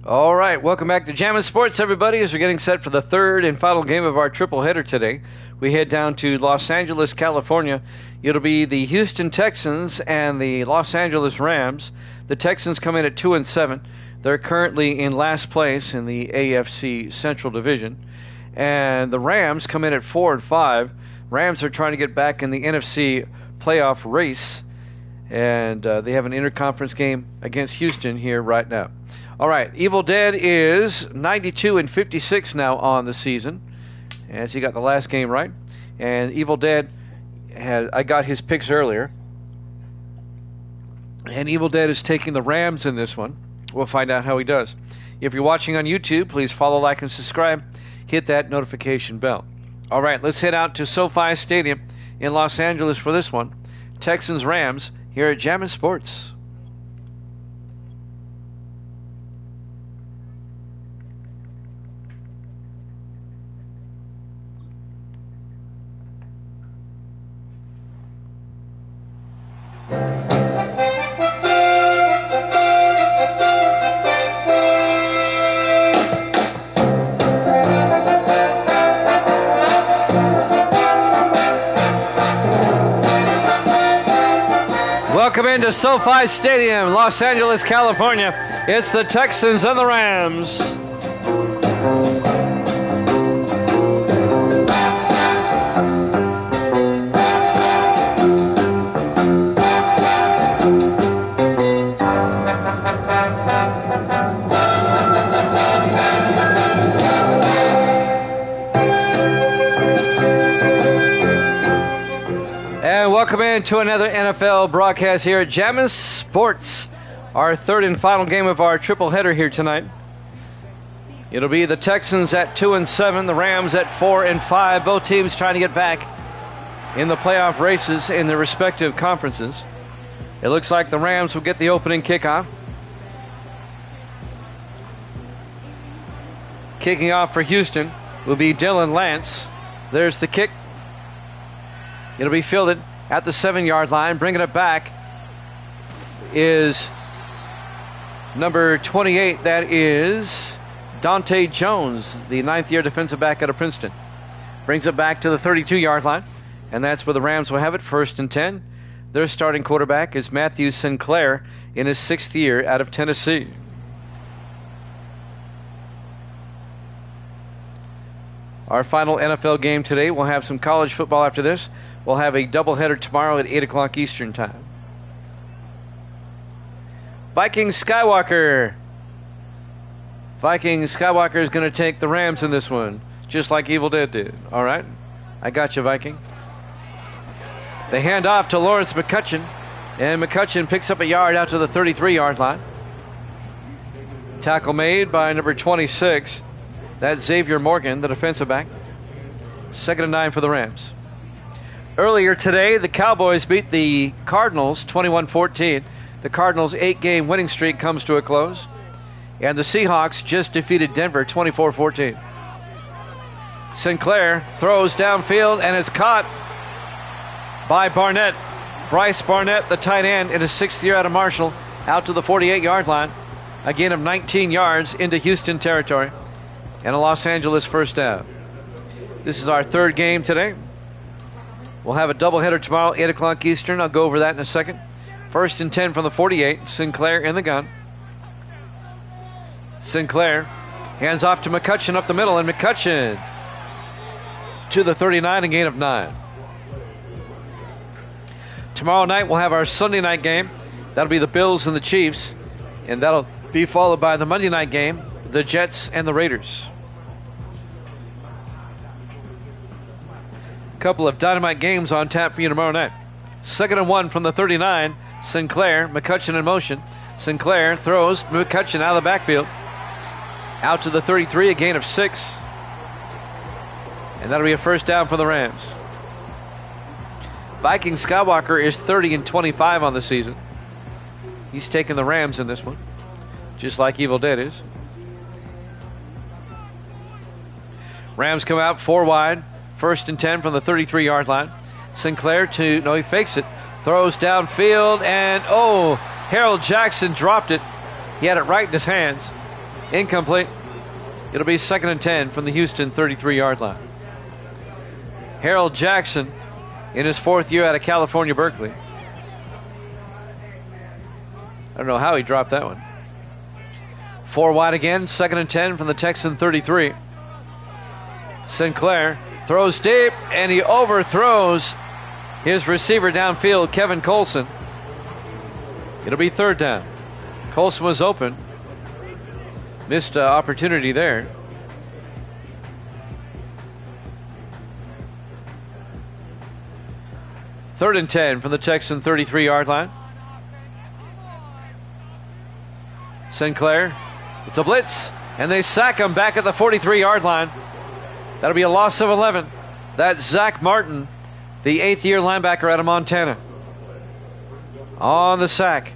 All right, welcome back to Jammin' Sports, everybody, as we're getting set for the third and final game of our triple header today. We head down to Los Angeles, California. It'll be the Houston Texans and the Los Angeles Rams. The Texans come in at 2-7. They're currently in last place in the AFC Central Division. And the Rams come in at 4-5. Rams are trying to get back in the NFC playoff race. And they have an interconference game against Houston here right now. All right, Evil Dead is 92-56 now on the season, as he got the last game right. And Evil Dead, I got his picks earlier. And Evil Dead is taking the Rams in this one. We'll find out how he does. If you're watching on YouTube, please follow, like, and subscribe. Hit that notification bell. All right, let's head out to SoFi Stadium in Los Angeles for this one. Texans-Rams here at Jammin' Sports. Welcome into SoFi Stadium, Los Angeles, California. It's the Texans and the Rams. And welcome into another NFL broadcast here at Jammin' Sports, our third and final game of our triple header here tonight. It'll be the Texans at 2-7, the Rams at 4-5. Both teams trying to get back in the playoff races in their respective conferences. It looks like the Rams will get the opening kickoff. Kicking off for Houston will be Dylan Lance. There's the kick. It'll be fielded at the 7-yard line. Bringing it back is number 28. That is Dante Jones, the 9th-year defensive back out of Princeton. Brings it back to the 32-yard line, and that's where the Rams will have it, 1st and 10. Their starting quarterback is Matthew Sinclair in his 6th year out of Tennessee. Our final NFL game today. We'll have some college football after this. We'll have a doubleheader tomorrow at 8 o'clock Eastern Time. Viking Skywalker. Viking Skywalker is going to take the Rams in this one, just like Evil Dead did. All right? I got you, Viking. They hand off to Lawrence McCutcheon, and McCutcheon picks up a yard out to the 33-yard line. Tackle made by number 26. That's Xavier Morgan, the defensive back. 2nd and 9 for the Rams. Earlier today, the Cowboys beat the Cardinals 21-14. The Cardinals' 8-game winning streak comes to a close. And the Seahawks just defeated Denver 24-14. Sinclair throws downfield, and it's caught by Barnett. Bryce Barnett, the tight end, in his 6th year out of Marshall, out to the 48-yard line. A gain of 19 yards into Houston territory. And a Los Angeles first down. This is our third game today. We'll have a doubleheader tomorrow, 8 o'clock Eastern. I'll go over that in a second. 1st and 10 from the 48. Sinclair in the gun. Sinclair hands off to McCutcheon up the middle, and McCutcheon to the 39, a gain of 9. Tomorrow night we'll have our Sunday night game. That'll be the Bills and the Chiefs. And that'll be followed by the Monday night game, the Jets and the Raiders. Couple of dynamite games on tap for you tomorrow night. 2nd and 1 from the 39. Sinclair, McCutcheon in motion. Sinclair throws McCutcheon out of the backfield. Out to the 33, a gain of 6. And that'll be a first down for the Rams. Viking Skywalker is 30-25 on the season. He's taking the Rams in this one, just like Evil Dead is. Rams come out 4 wide. 1st and 10 from the 33-yard line. Sinclair he fakes it. Throws downfield, and Harold Jackson dropped it. He had it right in his hands. Incomplete. It'll be 2nd and 10 from the Houston 33-yard line. Harold Jackson in his 4th year out of California, Berkeley. I don't know how he dropped that one. 4 wide again, 2nd and 10 from the Texan 33. Sinclair throws deep, and he overthrows his receiver downfield, Kevin Colson. It'll be 3rd down. Colson was open. Missed opportunity there. Third and 10 from the Texan 33-yard line. Sinclair, it's a blitz, and they sack him back at the 43-yard line. That'll be a loss of 11. That's Zach Martin, the 8th-year linebacker out of Montana, on the sack.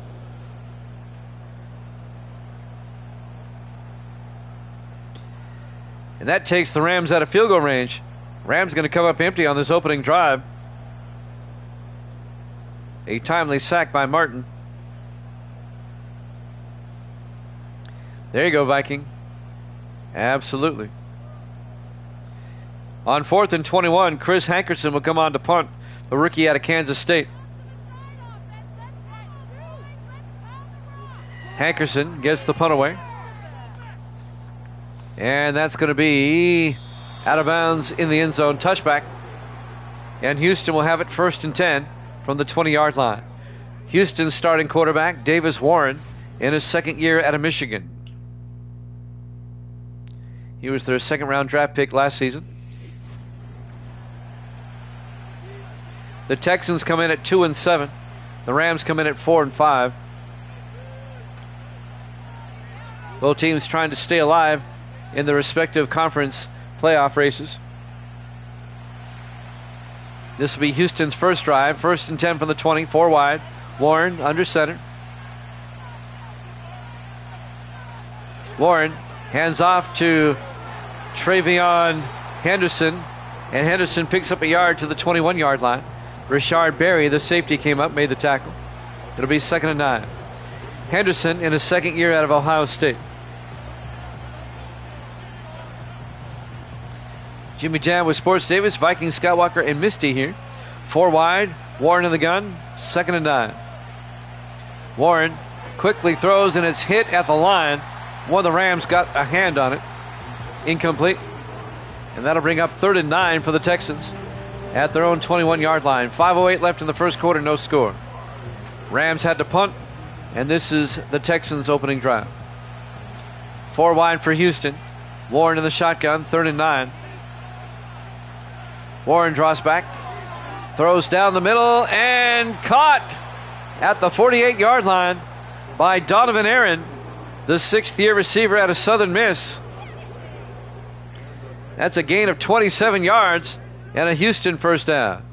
And that takes the Rams out of field goal range. Rams going to come up empty on this opening drive. A timely sack by Martin. There you go, Viking. Absolutely. On 4th and 21, Chris Hankerson will come on to punt, the rookie out of Kansas State. Hankerson gets the punt away. And that's going to be out of bounds in the end zone, touchback. And Houston will have it 1st and 10 from the 20-yard line. Houston's starting quarterback, Davis Warren, in his 2nd year out of Michigan. He was their 2nd-round draft pick last season. The Texans come in at 2 and 7. The Rams come in at 4 and 5. Both teams trying to stay alive in the respective conference playoff races. This will be Houston's first drive. 1st and 10 from the 20, 4 wide. Warren under center. Warren hands off to Travion Henderson, and Henderson picks up a yard to the 21-yard line. Rashard Berry, the safety, came up, made the tackle. It'll be 2nd and 9. Henderson in his 2nd year out of Ohio State. Jimmy Jam with Sports Davis, Viking, Scott Walker, and Misty here. 4 wide, Warren in the gun, 2nd and 9. Warren quickly throws, and it's hit at the line. One of the Rams got a hand on it. Incomplete. And that'll bring up 3rd and 9 for the Texans at their own 21-yard line. 5:08 left in the first quarter, no score. Rams had to punt, and this is the Texans' opening drive. 4 wide for Houston. Warren in the shotgun, 3rd and 9. Warren draws back, throws down the middle, and caught at the 48-yard line by Donovan Aaron, the 6th-year receiver out of Southern Miss. That's a gain of 27 yards and a Houston first down.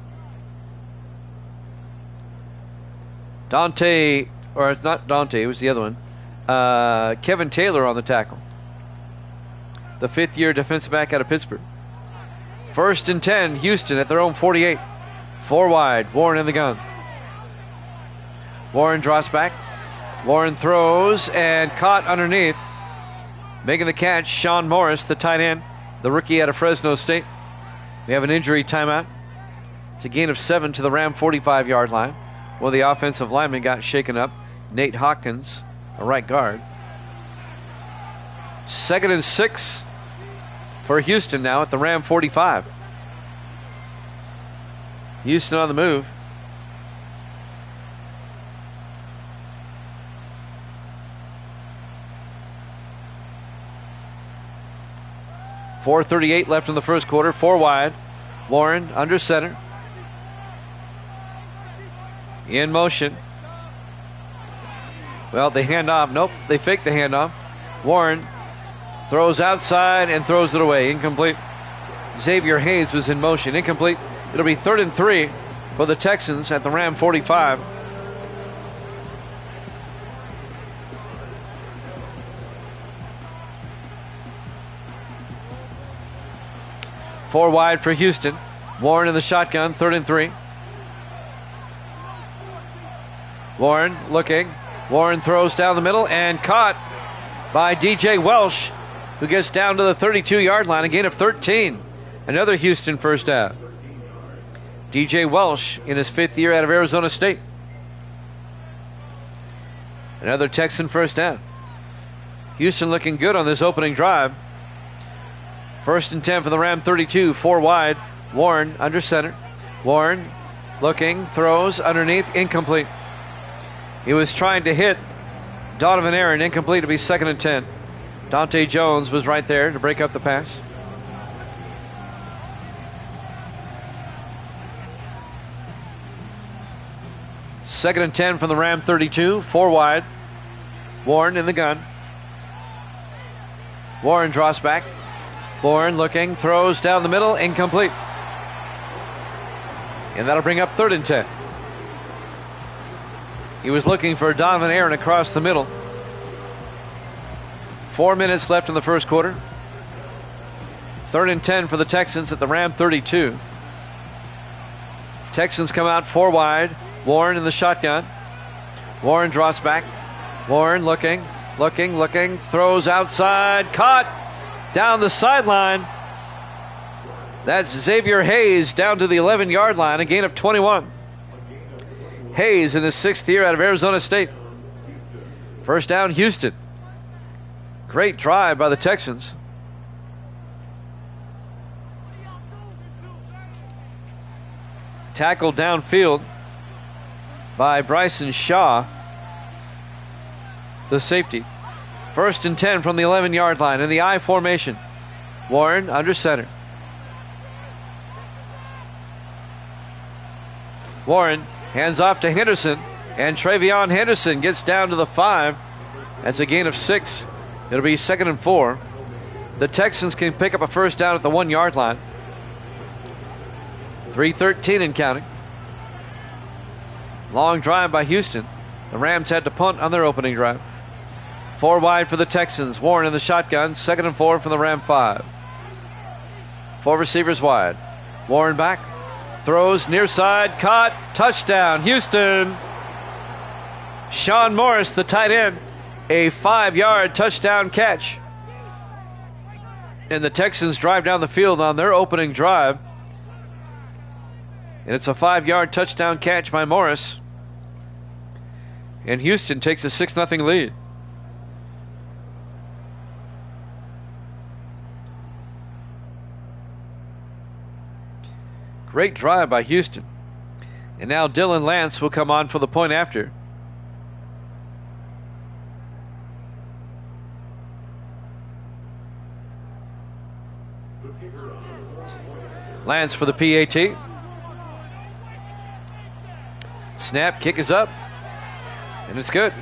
Dante, or not Dante, it was the other one. Kevin Taylor on the tackle, the 5th-year defensive back out of Pittsburgh. 1st and 10, Houston at their own 48. 4 wide, Warren in the gun. Warren drops back. Warren throws and caught underneath. Making the catch, Sean Morris, the tight end, the rookie out of Fresno State. We have an injury timeout. It's a gain of 7 to the Ram 45-yard line. One of the offensive linemen got shaken up. Nate Hawkins, a right guard. 2nd and 6 for Houston now at the Ram 45. Houston on the move. .438 left in the first quarter. 4 wide. Warren under center. In motion. Well, they hand off. Nope, they fake the handoff. Warren throws outside and throws it away. Incomplete. Xavier Hayes was in motion. Incomplete. It'll be 3rd and 3 for the Texans at the Ram 45. Four wide for Houston. Warren in the shotgun, 3rd and 3. Warren looking. Warren throws down the middle and caught by DJ Welsh, who gets down to the 32-yard line, a gain of 13. Another Houston first down. DJ Welsh in his 5th year out of Arizona State. Another Texan first down. Houston looking good on this opening drive. 1st and 10 for the Ram 32, 4 wide. Warren under center. Warren looking, throws underneath, incomplete. He was trying to hit Donovan Aaron, incomplete to be 2nd and 10. Dante Jones was right there to break up the pass. Second and 10 from the Ram 32, 4 wide. Warren in the gun. Warren draws back. Warren looking, throws down the middle, incomplete. And that'll bring up 3rd and 10. He was looking for Donovan Aaron across the middle. 4 minutes left in the first quarter. 3rd and 10 for the Texans at the Ram 32. Texans come out 4 wide. Warren in the shotgun. Warren draws back. Warren looking, throws outside, caught down the sideline. That's Xavier Hayes down to the 11-yard line, a gain of 21. Hayes in his 6th year out of Arizona State. First down, Houston. Great drive by the Texans. Tackled downfield by Bryson Shaw, the safety. 1st and 10 from the 11-yard line in the I formation. Warren under center. Warren hands off to Henderson, and Travion Henderson gets down to the 5. That's a gain of 6. It'll be 2nd and 4. The Texans can pick up a first down at the 1-yard line. 3:13 and counting. Long drive by Houston. The Rams had to punt on their opening drive. 4 wide for the Texans. Warren in the shotgun. 2nd and 4 from the Ram 5. 4 receivers wide. Warren back. Throws near side. Caught. Touchdown. Houston. Sean Morris, the tight end. A 5-yard touchdown catch. And the Texans drive down the field on their opening drive. And it's a 5-yard touchdown catch by Morris. And Houston takes a 6-0 lead. Great drive by Houston. And now Dylan Lance will come on for the point after. Lance for the PAT. Snap, kick is up, and it's good.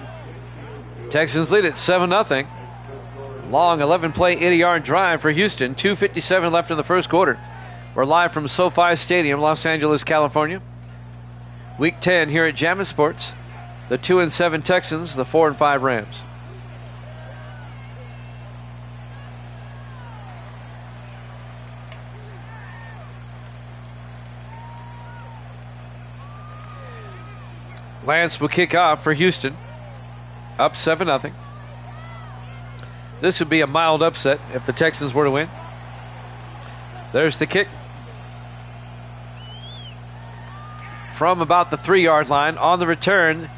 Texans lead it 7-0. Long 11-play, 80-yard drive for Houston. 2:57 left in the first quarter. We're live from SoFi Stadium, Los Angeles, California. Week 10 here at Jammin' Sports. The 2-7 Texans, the 4-5 Rams. Lance will kick off for Houston. Up 7-0. This would be a mild upset if the Texans were to win. There's the kick. From about the 3-yard line. On the return,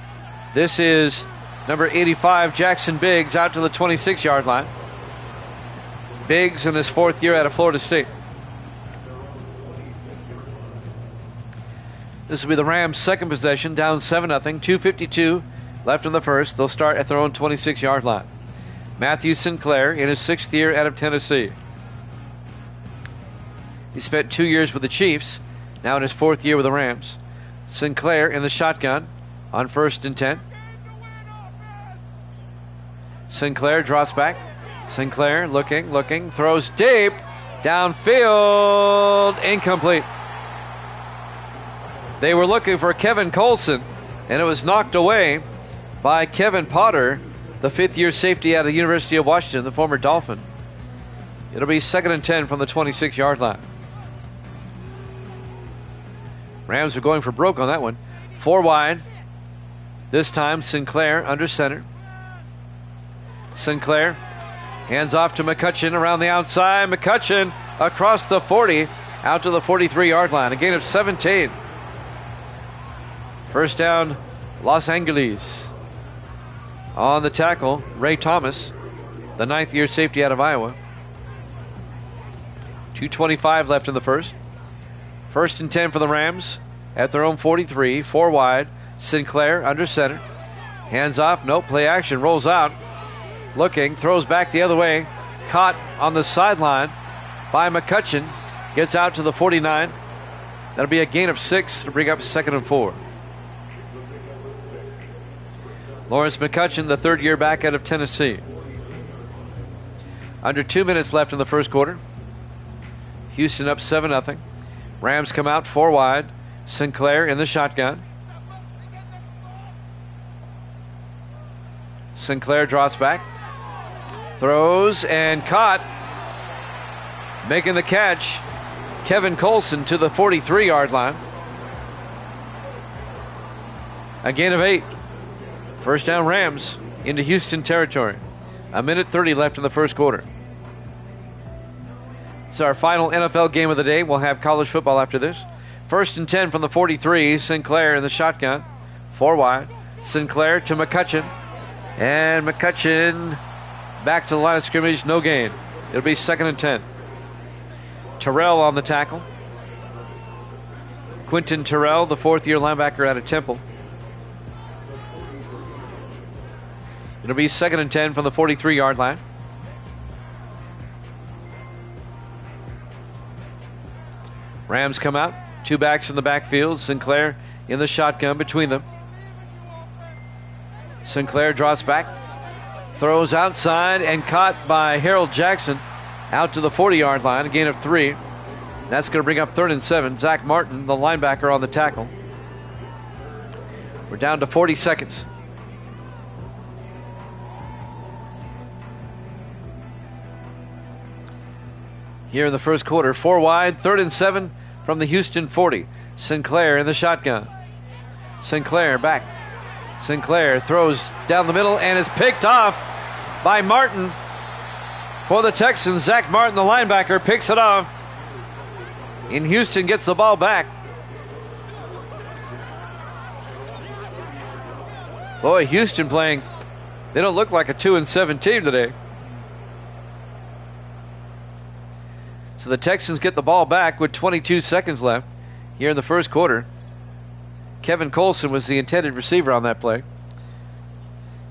this is number 85, Jackson Biggs, out to the 26-yard line. Biggs in his 4th year out of Florida State. This will be the Rams' second possession, down 7-0, 2:52 left in the first. They'll start at their own 26-yard line. Matthew Sinclair in his 6th year out of Tennessee. He spent 2 years with the Chiefs, now in his 4th year with the Rams. Sinclair in the shotgun on 1st and 10. Sinclair drops back. Sinclair looking, throws deep, downfield, incomplete. They were looking for Kevin Colson, and it was knocked away by Kevin Potter, the 5th-year safety out of the University of Washington, the former Dolphin. It'll be 2nd and 10 from the 26-yard line. Rams are going for broke on that one. 4 wide. This time Sinclair under center. Sinclair hands off to McCutcheon around the outside. McCutcheon across the 40 out to the 43-yard line. A gain of 17. First down, Los Angeles. On the tackle, Ray Thomas, the 9th-year safety out of Iowa. 2:25 left in the first. First and 10 for the Rams at their own 43. 4 wide. Sinclair under center. Hands off. Nope. Play action. Rolls out. Looking. Throws back the other way. Caught on the sideline by McCutcheon. Gets out to the 49. That'll be a gain of 6 to bring up 2nd and 4. Lawrence McCutcheon, the 3rd-year back out of Tennessee. Under 2 minutes left in the first quarter. Houston up 7-0. Rams come out 4 wide. Sinclair in the shotgun. Sinclair drops back. Throws and caught. Making the catch, Kevin Colson to the 43-yard line. A gain of 8. First down Rams into Houston territory. 1:30 left in the first quarter. It's our final NFL game of the day. We'll have college football after this. First and 10 from the 43. Sinclair in the shotgun. 4 wide. Sinclair to McCutcheon. And McCutcheon back to the line of scrimmage. No gain. It'll be 2nd and 10. Terrell on the tackle. Quentin Terrell, the 4th-year linebacker out of Temple. It'll be 2nd and 10 from the 43-yard line. Rams come out. 2 backs in the backfield. Sinclair in the shotgun between them. Sinclair drops back. Throws outside and caught by Harold Jackson out to the 40-yard line. A gain of 3. That's going to bring up 3rd and 7. Zach Martin, the linebacker, on the tackle. We're down to 40 seconds. Here in the first quarter, 4 wide, 3rd and 7 from the Houston 40. Sinclair in the shotgun. Sinclair back. Sinclair throws down the middle and is picked off by Martin for the Texans. Zach Martin, the linebacker, picks it off. And Houston gets the ball back. Boy, Houston playing, they don't look like a 2-7 team today. So the Texans get the ball back with 22 seconds left here in the first quarter. Kevin Colson was the intended receiver on that play.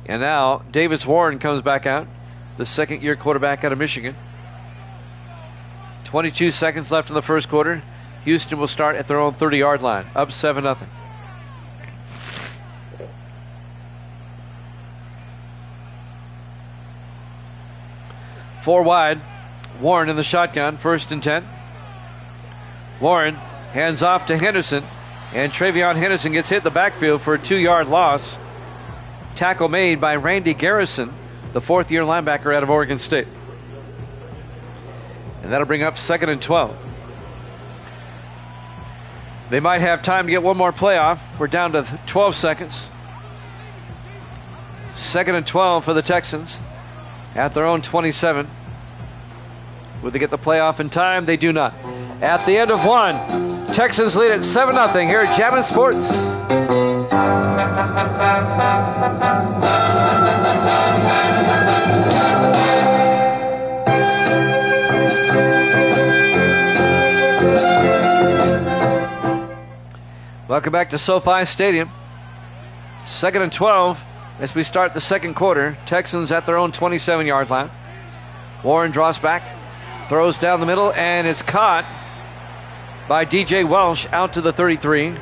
And now Davis Warren comes back out, the 2nd-year quarterback out of Michigan. 22 seconds left in the first quarter. Houston will start at their own 30-yard line, up 7-0. Four wide. Warren in the shotgun, 1st and 10. Warren hands off to Henderson, and Travion Henderson gets hit in the backfield for a 2-yard loss. Tackle made by Randy Garrison, the 4th-year linebacker out of Oregon State. And that'll bring up 2nd and 12. They might have time to get one more play off. We're down to 12 seconds. 2nd and 12 for the Texans at their own 27. Will they get the playoff in time? They do not. At the end of 1, Texans lead at 7-0 here at Jammin' Sports. Welcome back to SoFi Stadium. 2nd and 12 as we start the second quarter. Texans at their own 27-yard line. Warren draws back. Throws down the middle, and it's caught by DJ Welsh out to the 33.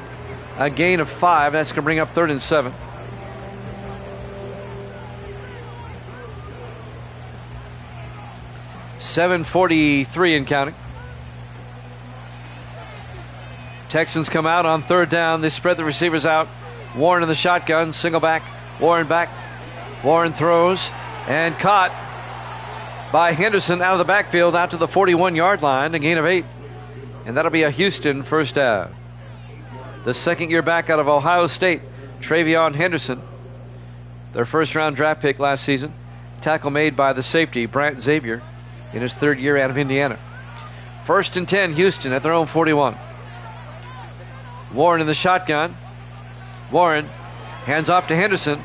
A gain of 5. That's going to bring up 3rd and 7. .743 and counting. Texans come out on 3rd down. They spread the receivers out. Warren in the shotgun. Single back. Warren back. Warren throws and caught by Henderson out of the backfield out to the 41-yard line. A gain of 8. And that'll be a Houston first down. The 2nd-year back out of Ohio State, Travion Henderson, their first-round draft pick last season. Tackle made by the safety, Brant Xavier, in his third year out of Indiana. 1st and 10, Houston at their own 41. Warren in the shotgun. Warren hands off to Henderson.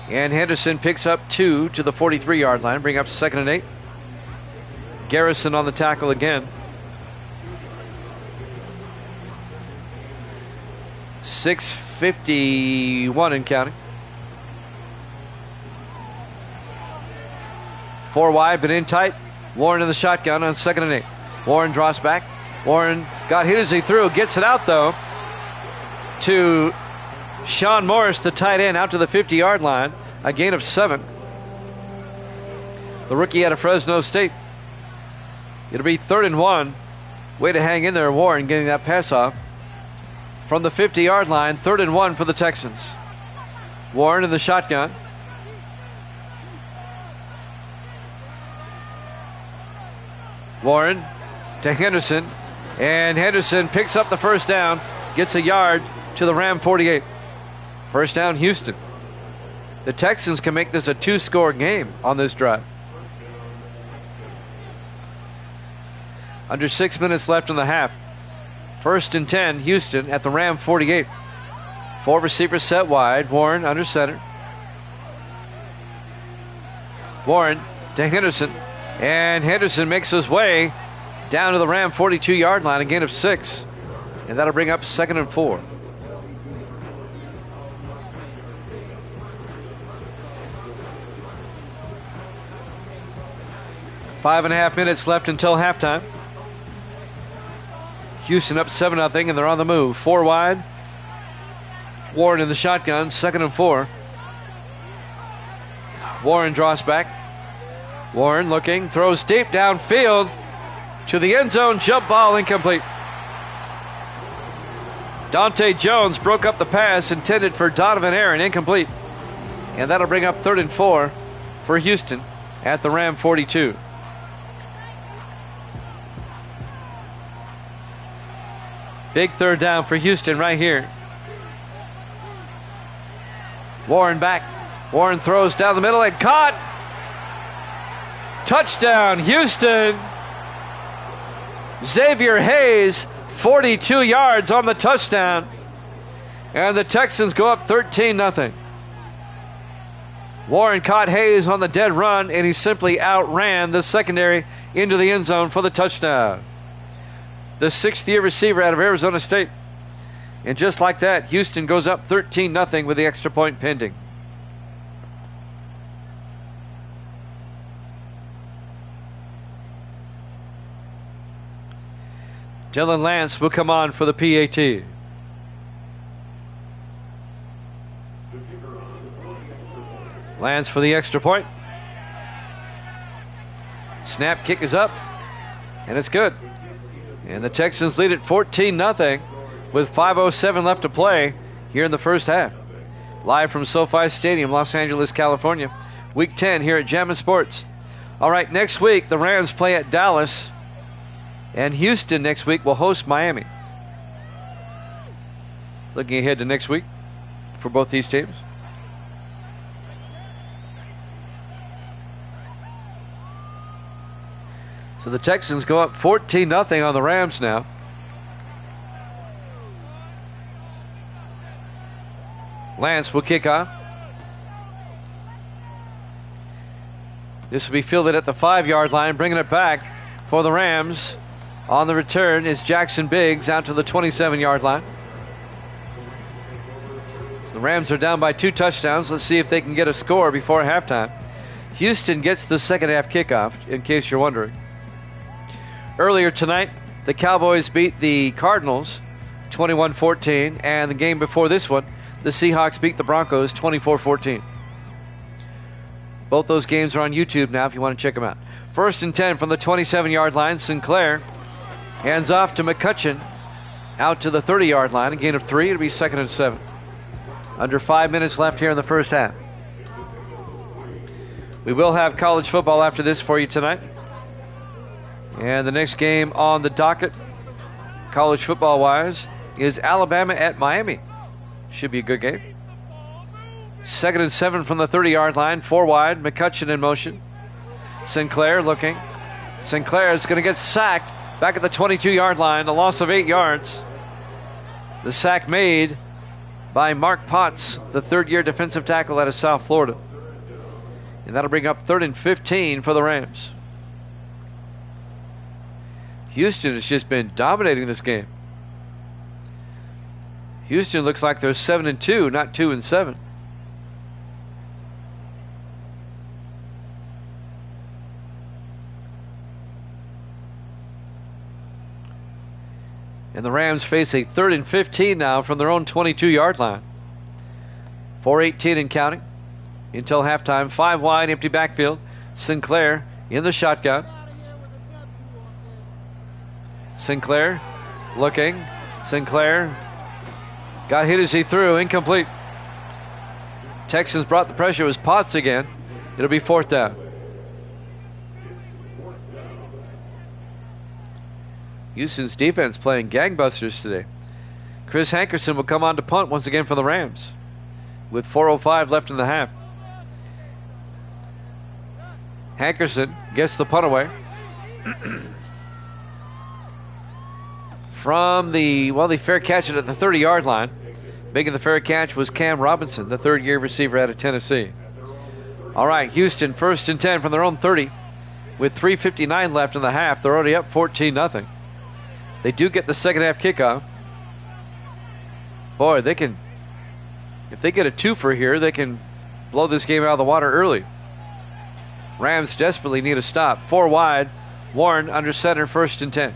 And Henderson picks up 2 to the 43-yard line, bring up 2nd and 8. Garrison on the tackle again. 6:51 and counting. 4 wide, but in tight. Warren in the shotgun on 2nd and 8. Warren draws back. Warren got hit as he threw. Gets it out, though, to Sean Morris, the tight end, out to the 50-yard line. A gain of 7. The rookie out of Fresno State. It'll be 3rd and 1. Way to hang in there, Warren, getting that pass off. From the 50-yard line, 3rd and 1 for the Texans. Warren in the shotgun. Warren to Henderson. And Henderson picks up the first down. Gets a yard to the Ram 48. First down, Houston. The Texans can make this a 2-score game on this drive. Under 6 minutes left in the half. 1st and 10, Houston at the Ram 48. 4 receivers set wide. Warren under center. Warren to Henderson. And Henderson makes his way down to the Ram 42-yard line, a gain of 6. And that'll bring up 2nd and 4. Five and a half minutes left until halftime. Houston up 7-0, and they're on the move. 4 wide. Warren in the shotgun, 2nd and 4. Warren draws back. Warren looking, throws deep downfield to the end zone. Jump ball incomplete. Dante Jones broke up the pass intended for Donovan Aaron, incomplete. And that'll bring up 3rd and 4 for Houston at the Ram 42. Big 3rd down for Houston right here. Warren back. Warren throws down the middle and caught. Touchdown, Houston. Xavier Hayes, 42 yards on the touchdown. And the Texans go up 13-0. Warren caught Hayes on the dead run, and he simply outran the secondary into the end zone for the touchdown. The 6th-year receiver out of Arizona State. And just like that, Houston goes up 13-0 with the extra point pending. Dylan Lance will come on for the PAT. Lance for the extra point. Snap, kick is up, and it's good. And the Texans lead at 14-0 with 5:07 left to play here in the first half. Live from SoFi Stadium, Los Angeles, California. Week 10 here at Jammin' Sports. All right, next week the Rams play at Dallas, and Houston next week will host Miami. Looking ahead to next week for both these teams. So the Texans go up 14-0 on the Rams now. Lance will kick off. This will be fielded at the 5-yard line, bringing it back for the Rams. On the return is Jackson Biggs out to the 27-yard line. The Rams are down by 2 touchdowns. Let's see if they can get a score before halftime. Houston gets the second half kickoff, in case you're wondering. Earlier tonight, the Cowboys beat the Cardinals 21-14, and the game before this one, the Seahawks beat the Broncos 24-14. Both those games are on YouTube now if you want to check them out. 1st and 10 from the 27-yard line. Sinclair hands off to McCutcheon out to the 30-yard line. A gain of 3. It'll be 2nd and 7. Under 5 minutes left here in the first half. We will have college football after this for you tonight. And the next game on the docket, college football-wise, is Alabama at Miami. Should be a good game. 2nd and 7 from the 30-yard line. 4 wide. McCutcheon in motion. Sinclair looking. Sinclair is going to get sacked back at the 22-yard line. A loss of 8 yards. The sack made by Mark Potts, the third-year defensive tackle out of South Florida. And that'll bring up 3rd and 15 for the Rams. Houston has just been dominating this game. Houston looks like they're 7-2, not 2-7. And the Rams face a 3rd and 15 now from their own 22-yard line. 4:18 and counting until halftime. 5 wide, empty backfield. Sinclair in the shotgun. Sinclair looking. Sinclair got hit as he threw. Incomplete. Texans brought the pressure. It was Potts again. It'll be 4th down. Houston's defense playing gangbusters today. Chris Hankerson will come on to punt once again for the Rams with 4:05 left in the half. Hankerson gets the punt away. From the fair catch it at the 30-yard line. Making the fair catch was Cam Robinson, the third-year receiver out of Tennessee. All right, Houston 1st and 10 from their own 30 with 3:59 left in the half. They're already up 14-0. They do get the second half kickoff. Boy, they can, if they get a twofer here, they can blow this game out of the water early. Rams desperately need a stop. 4 wide. Warren under center, 1st and 10.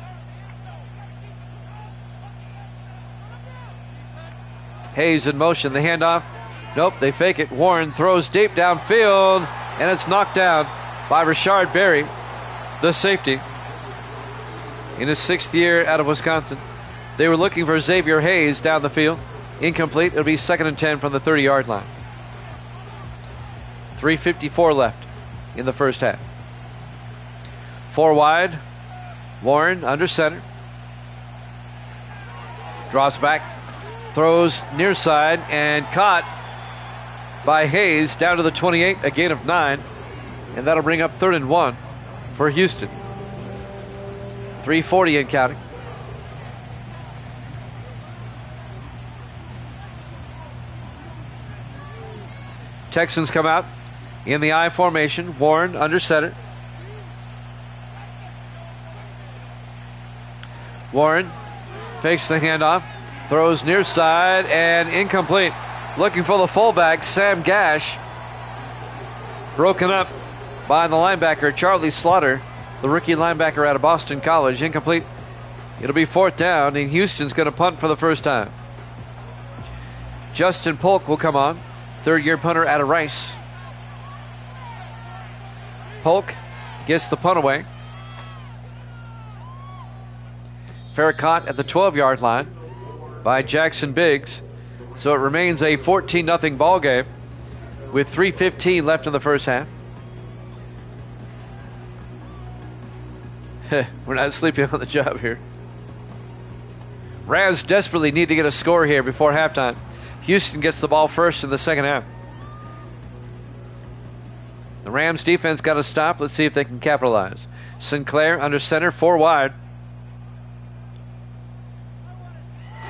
Hayes in motion. The handoff. Nope, they fake it. Warren throws deep downfield, and it's knocked down by Rashard Berry, the safety, in his 6th year out of Wisconsin. They were looking for Xavier Hayes down the field. Incomplete. It'll be 2nd and 10 from the 30-yard line. 3:54 left in the first half. 4 wide. Warren under center. Draws back. Throws near side and caught by Hayes down to the 28, a gain of 9. And that'll bring up 3rd and 1 for Houston. 3:40 and counting. Texans come out in the I formation. Warren under center. Warren fakes the handoff. Throws near side and incomplete. Looking for the fullback, Sam Gash. Broken up by the linebacker, Charlie Slaughter, the rookie linebacker out of Boston College. Incomplete. It'll be 4th down, and Houston's going to punt for the first time. Justin Polk will come on, 3rd-year punter out of Rice. Polk gets the punt away. Fair caught at the 12-yard line by Jackson Biggs. So it remains a 14-0 ball game with 3:15 left in the first half. We're not sleeping on the job here. Rams desperately need to get a score here before halftime. Houston gets the ball first in the second half. The Rams defense got to stop. Let's see if they can capitalize. Sinclair under center, 4 wide.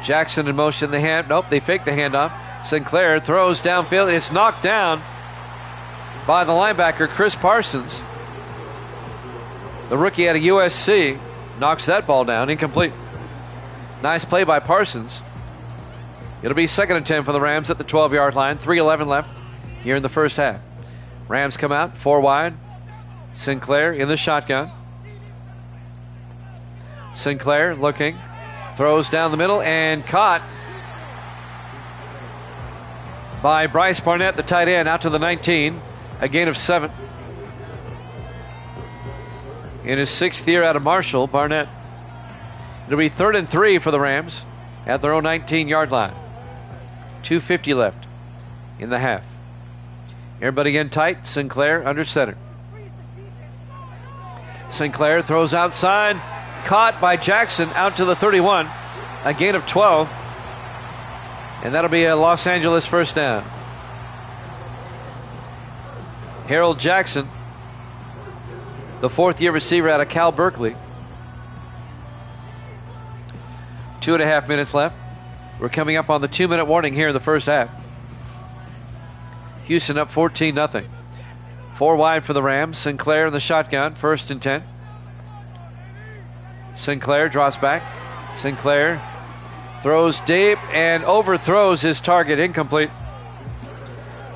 Jackson in motion. Nope, they fake the handoff. Sinclair throws downfield. It's knocked down by the linebacker, Chris Parsons. The rookie out of USC knocks that ball down. Incomplete. Nice play by Parsons. It'll be 2nd and 10 for the Rams at the 12-yard line. 3:11 left here in the first half. Rams come out, 4 wide. Sinclair in the shotgun. Sinclair looking. Throws down the middle and caught by Bryce Barnett, the tight end, out to the 19. A gain of 7. In his 6th year out of Marshall, Barnett. It'll be 3rd and 3 for the Rams at their own 19-yard line. 2:50 left in the half. Everybody in tight. Sinclair under center. Sinclair throws outside. Caught by Jackson out to the 31. A gain of 12. And that'll be a Los Angeles first down. Harold Jackson, the fourth-year receiver out of Cal Berkeley. 2.5 minutes left. We're coming up on the 2-minute warning here in the first half. Houston up 14-0. 4 wide for the Rams. Sinclair in the shotgun, 1st and 10. Sinclair drops back. Sinclair throws deep and overthrows his target, incomplete.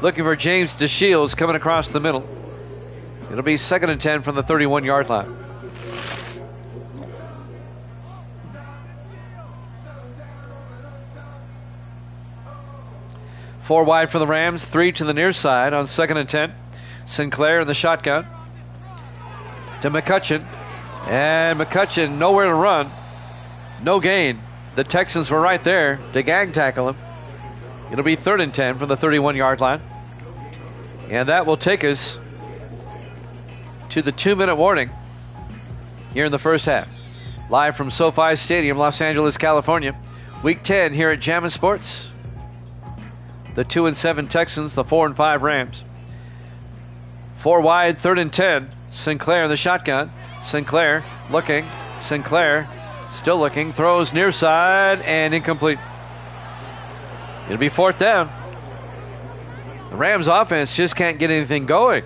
Looking for James DeShields coming across the middle. It'll be 2nd and 10 from the 31-yard line. Four wide for the Rams, 3 to the near side on 2nd and 10. Sinclair in the shotgun to McCutcheon. And McCutcheon nowhere to run. No gain. The Texans were right there to gang tackle him. It'll be 3rd and 10 from the 31-yard line. And that will take us to the 2-minute warning here in the first half. Live from SoFi Stadium, Los Angeles, California. Week 10 here at Jammin' Sports. The 2-7 Texans, the 4-5 Rams. 4 wide, 3rd and 10. Sinclair in the shotgun. Sinclair looking. Sinclair still looking. Throws near side and incomplete. It'll be 4th down. The Rams offense just can't get anything going.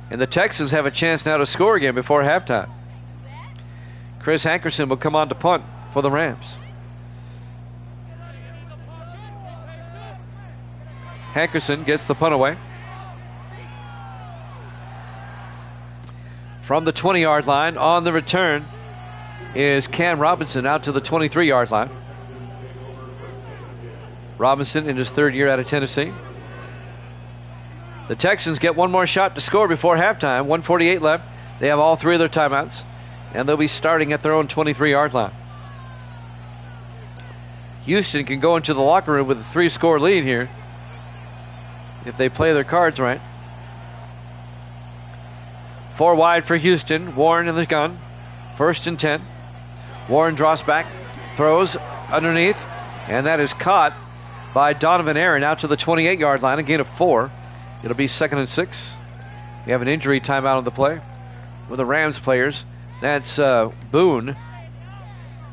And the Texans have a chance now to score again before halftime. Chris Hankerson will come on to punt for the Rams. Hankerson gets the punt away. From the 20-yard line on the return is Cam Robinson out to the 23-yard line. Robinson in his 3rd year out of Tennessee. The Texans get one more shot to score before halftime. 1:48 left. They have all 3 of their timeouts, and they'll be starting at their own 23-yard line. Houston can go into the locker room with a 3-score lead here if they play their cards right. 4 wide for Houston. Warren in the gun. 1st and 10. Warren draws back, throws underneath, and that is caught by Donovan Aaron out to the 28-yard line, a gain of 4. It'll be 2nd and 6. We have an injury timeout on the play with the Rams players. That's Boone.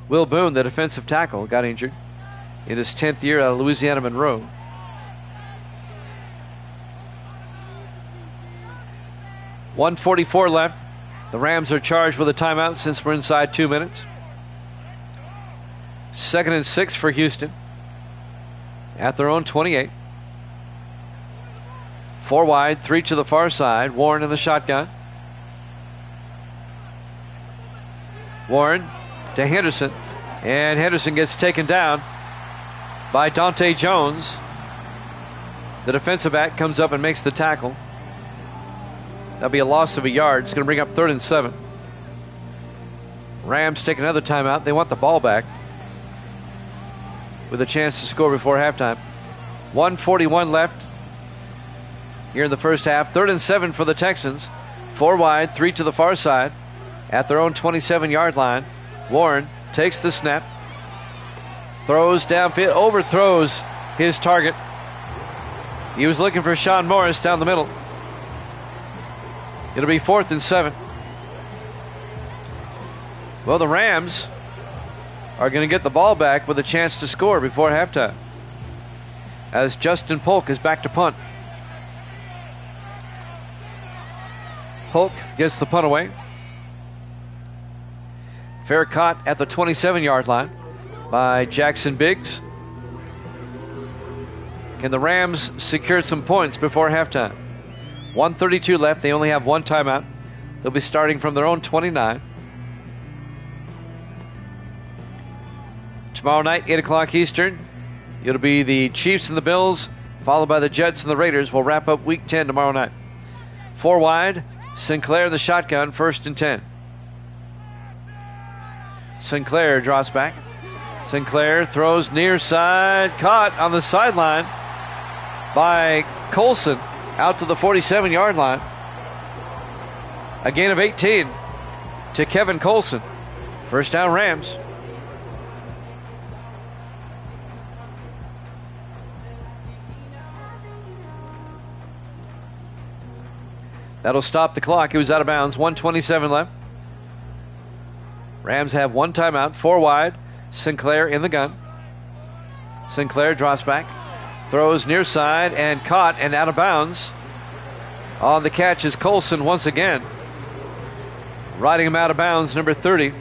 Will Boone, the defensive tackle, got injured in his 10th year out of Louisiana Monroe. .144 left. The Rams are charged with a timeout since we're inside 2 minutes. 2nd and 6 for Houston at their own 28. 4 wide, 3 to the far side. Warren in the shotgun. Warren to Henderson. And Henderson gets taken down by Dante Jones. The defensive back comes up and makes the tackle. That'll be a loss of a yard. It's going to bring up 3rd and 7. Rams take another timeout. They want the ball back with a chance to score before halftime. 1:41 left here in the first half. 3rd and 7 for the Texans. 4 wide, 3 to the far side at their own 27-yard line. Warren takes the snap, throws downfield, overthrows his target. He was looking for Sean Morris down the middle. It'll be 4th and 7. Well, the Rams are going to get the ball back with a chance to score before halftime, as Justin Polk is back to punt. Polk gets the punt away. Fair caught at the 27-yard line by Jackson Biggs. Can the Rams secure some points before halftime? 1:32 left. They only have 1 timeout. They'll be starting from their own 29. Tomorrow night, 8 o'clock Eastern, it'll be the Chiefs and the Bills, followed by the Jets and the Raiders. We'll wrap up Week 10 tomorrow night. 4 wide, Sinclair in the shotgun, 1st and 10. Sinclair draws back. Sinclair throws near side, caught on the sideline by Colson out to the 47-yard line. A gain of 18 to Kevin Colson. First down, Rams. That'll stop the clock. He was out of bounds. 1:27 left. Rams have one timeout. 4 wide. Sinclair in the gun. Sinclair drops back. Throws near side and caught and out of bounds. On the catch is Colson once again. Riding him out of bounds, number 30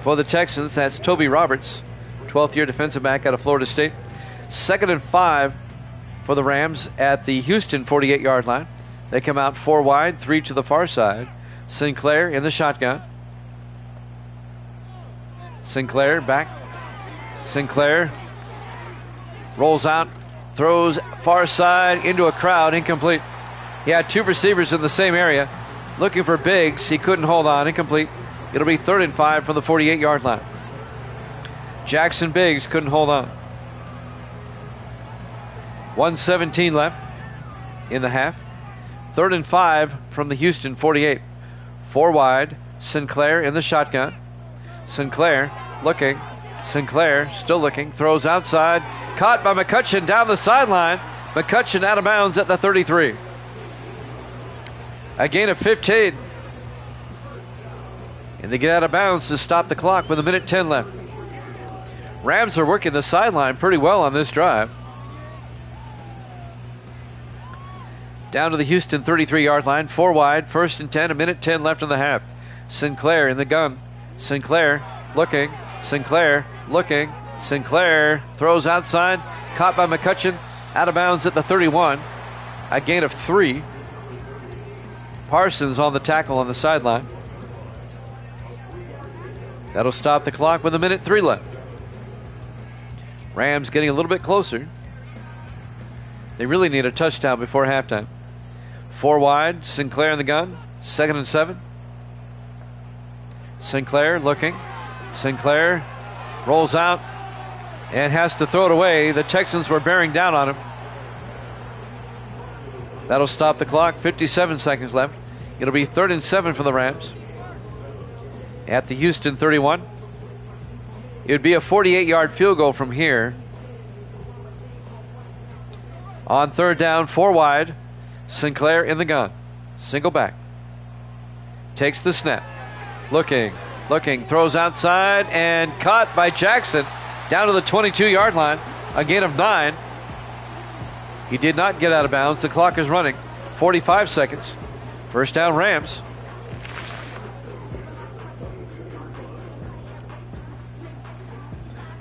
for the Texans. That's Toby Roberts, 12th year defensive back out of Florida State. 2nd and 5 for the Rams at the Houston 48-yard line. They come out 4 wide, 3 to the far side. Sinclair in the shotgun. Sinclair back. Sinclair rolls out, throws far side into a crowd, incomplete. He had 2 receivers in the same area looking for Biggs. He couldn't hold on, incomplete. It'll be 3rd and 5 from the 48-yard line. Jackson Biggs couldn't hold on. 1:17 left in the half. 3rd and 5 from the Houston 48. 4 wide. Sinclair in the shotgun. Sinclair looking. Sinclair still looking. Throws outside. Caught by McCutcheon down the sideline. McCutcheon out of bounds at the 33. A gain of 15. And they get out of bounds to stop the clock with 1:10 left. Rams are working the sideline pretty well on this drive. Down to the Houston 33-yard line. 4 wide. 1st and 10. 1:10 left in the half. Sinclair in the gun. Sinclair looking. Sinclair looking. Sinclair throws outside. Caught by McCutcheon. Out of bounds at the 31. A gain of 3. Parsons on the tackle on the sideline. That'll stop the clock with 1:03 left. Rams getting a little bit closer. They really need a touchdown before halftime. 4 wide. Sinclair in the gun. 2nd and 7. Sinclair looking. Sinclair rolls out and has to throw it away. The Texans were bearing down on him. That'll stop the clock. 57 seconds left. It'll be 3rd and 7 for the Rams at the Houston 31. It would be a 48-yard field goal from here. On 3rd down, 4 wide. Sinclair in the gun. Single back. Takes the snap. Looking. Throws outside and caught by Jackson down to the 22-yard line. A gain of 9. He did not get out of bounds. The clock is running. 45 seconds. 1st down, Rams.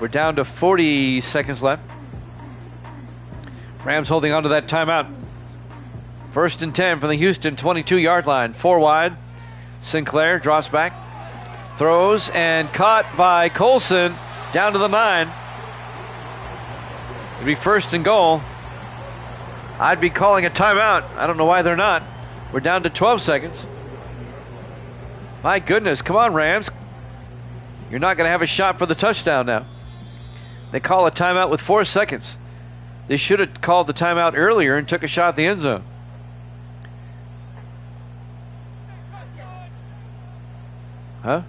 We're down to 40 seconds left. Rams holding on to that timeout. 1st and 10 from the Houston 22-yard line. 4 wide. Sinclair drops back. Throws and caught by Colson down to the 9. It'll be 1st and goal. I'd be calling a timeout. I don't know why they're not. We're down to 12 seconds. My goodness, come on, Rams. You're not going to have a shot for the touchdown now. They call a timeout with 4 seconds. They should have called the timeout earlier and took a shot at the end zone. Huh?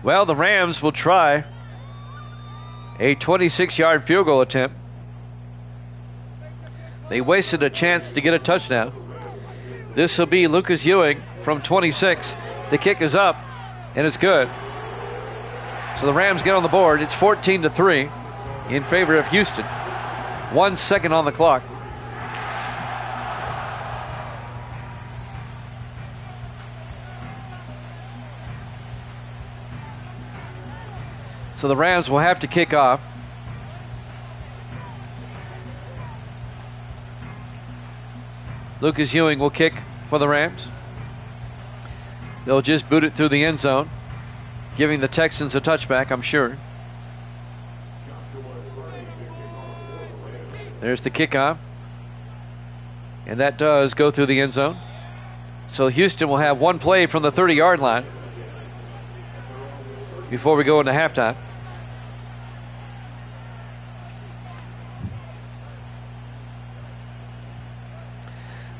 Well, the Rams will try a 26-yard field goal attempt. They wasted a chance to get a touchdown. This will be Lucas Ewing from 26. The kick is up, and it's good. So the Rams get on the board. It's 14-3 in favor of Houston. 1 second on the clock. So the Rams will have to kick off. Lucas Ewing will kick for the Rams. They'll just boot it through the end zone, giving the Texans a touchback, I'm sure. There's the kickoff. And that does go through the end zone. So Houston will have one play from the 30-yard line before we go into halftime.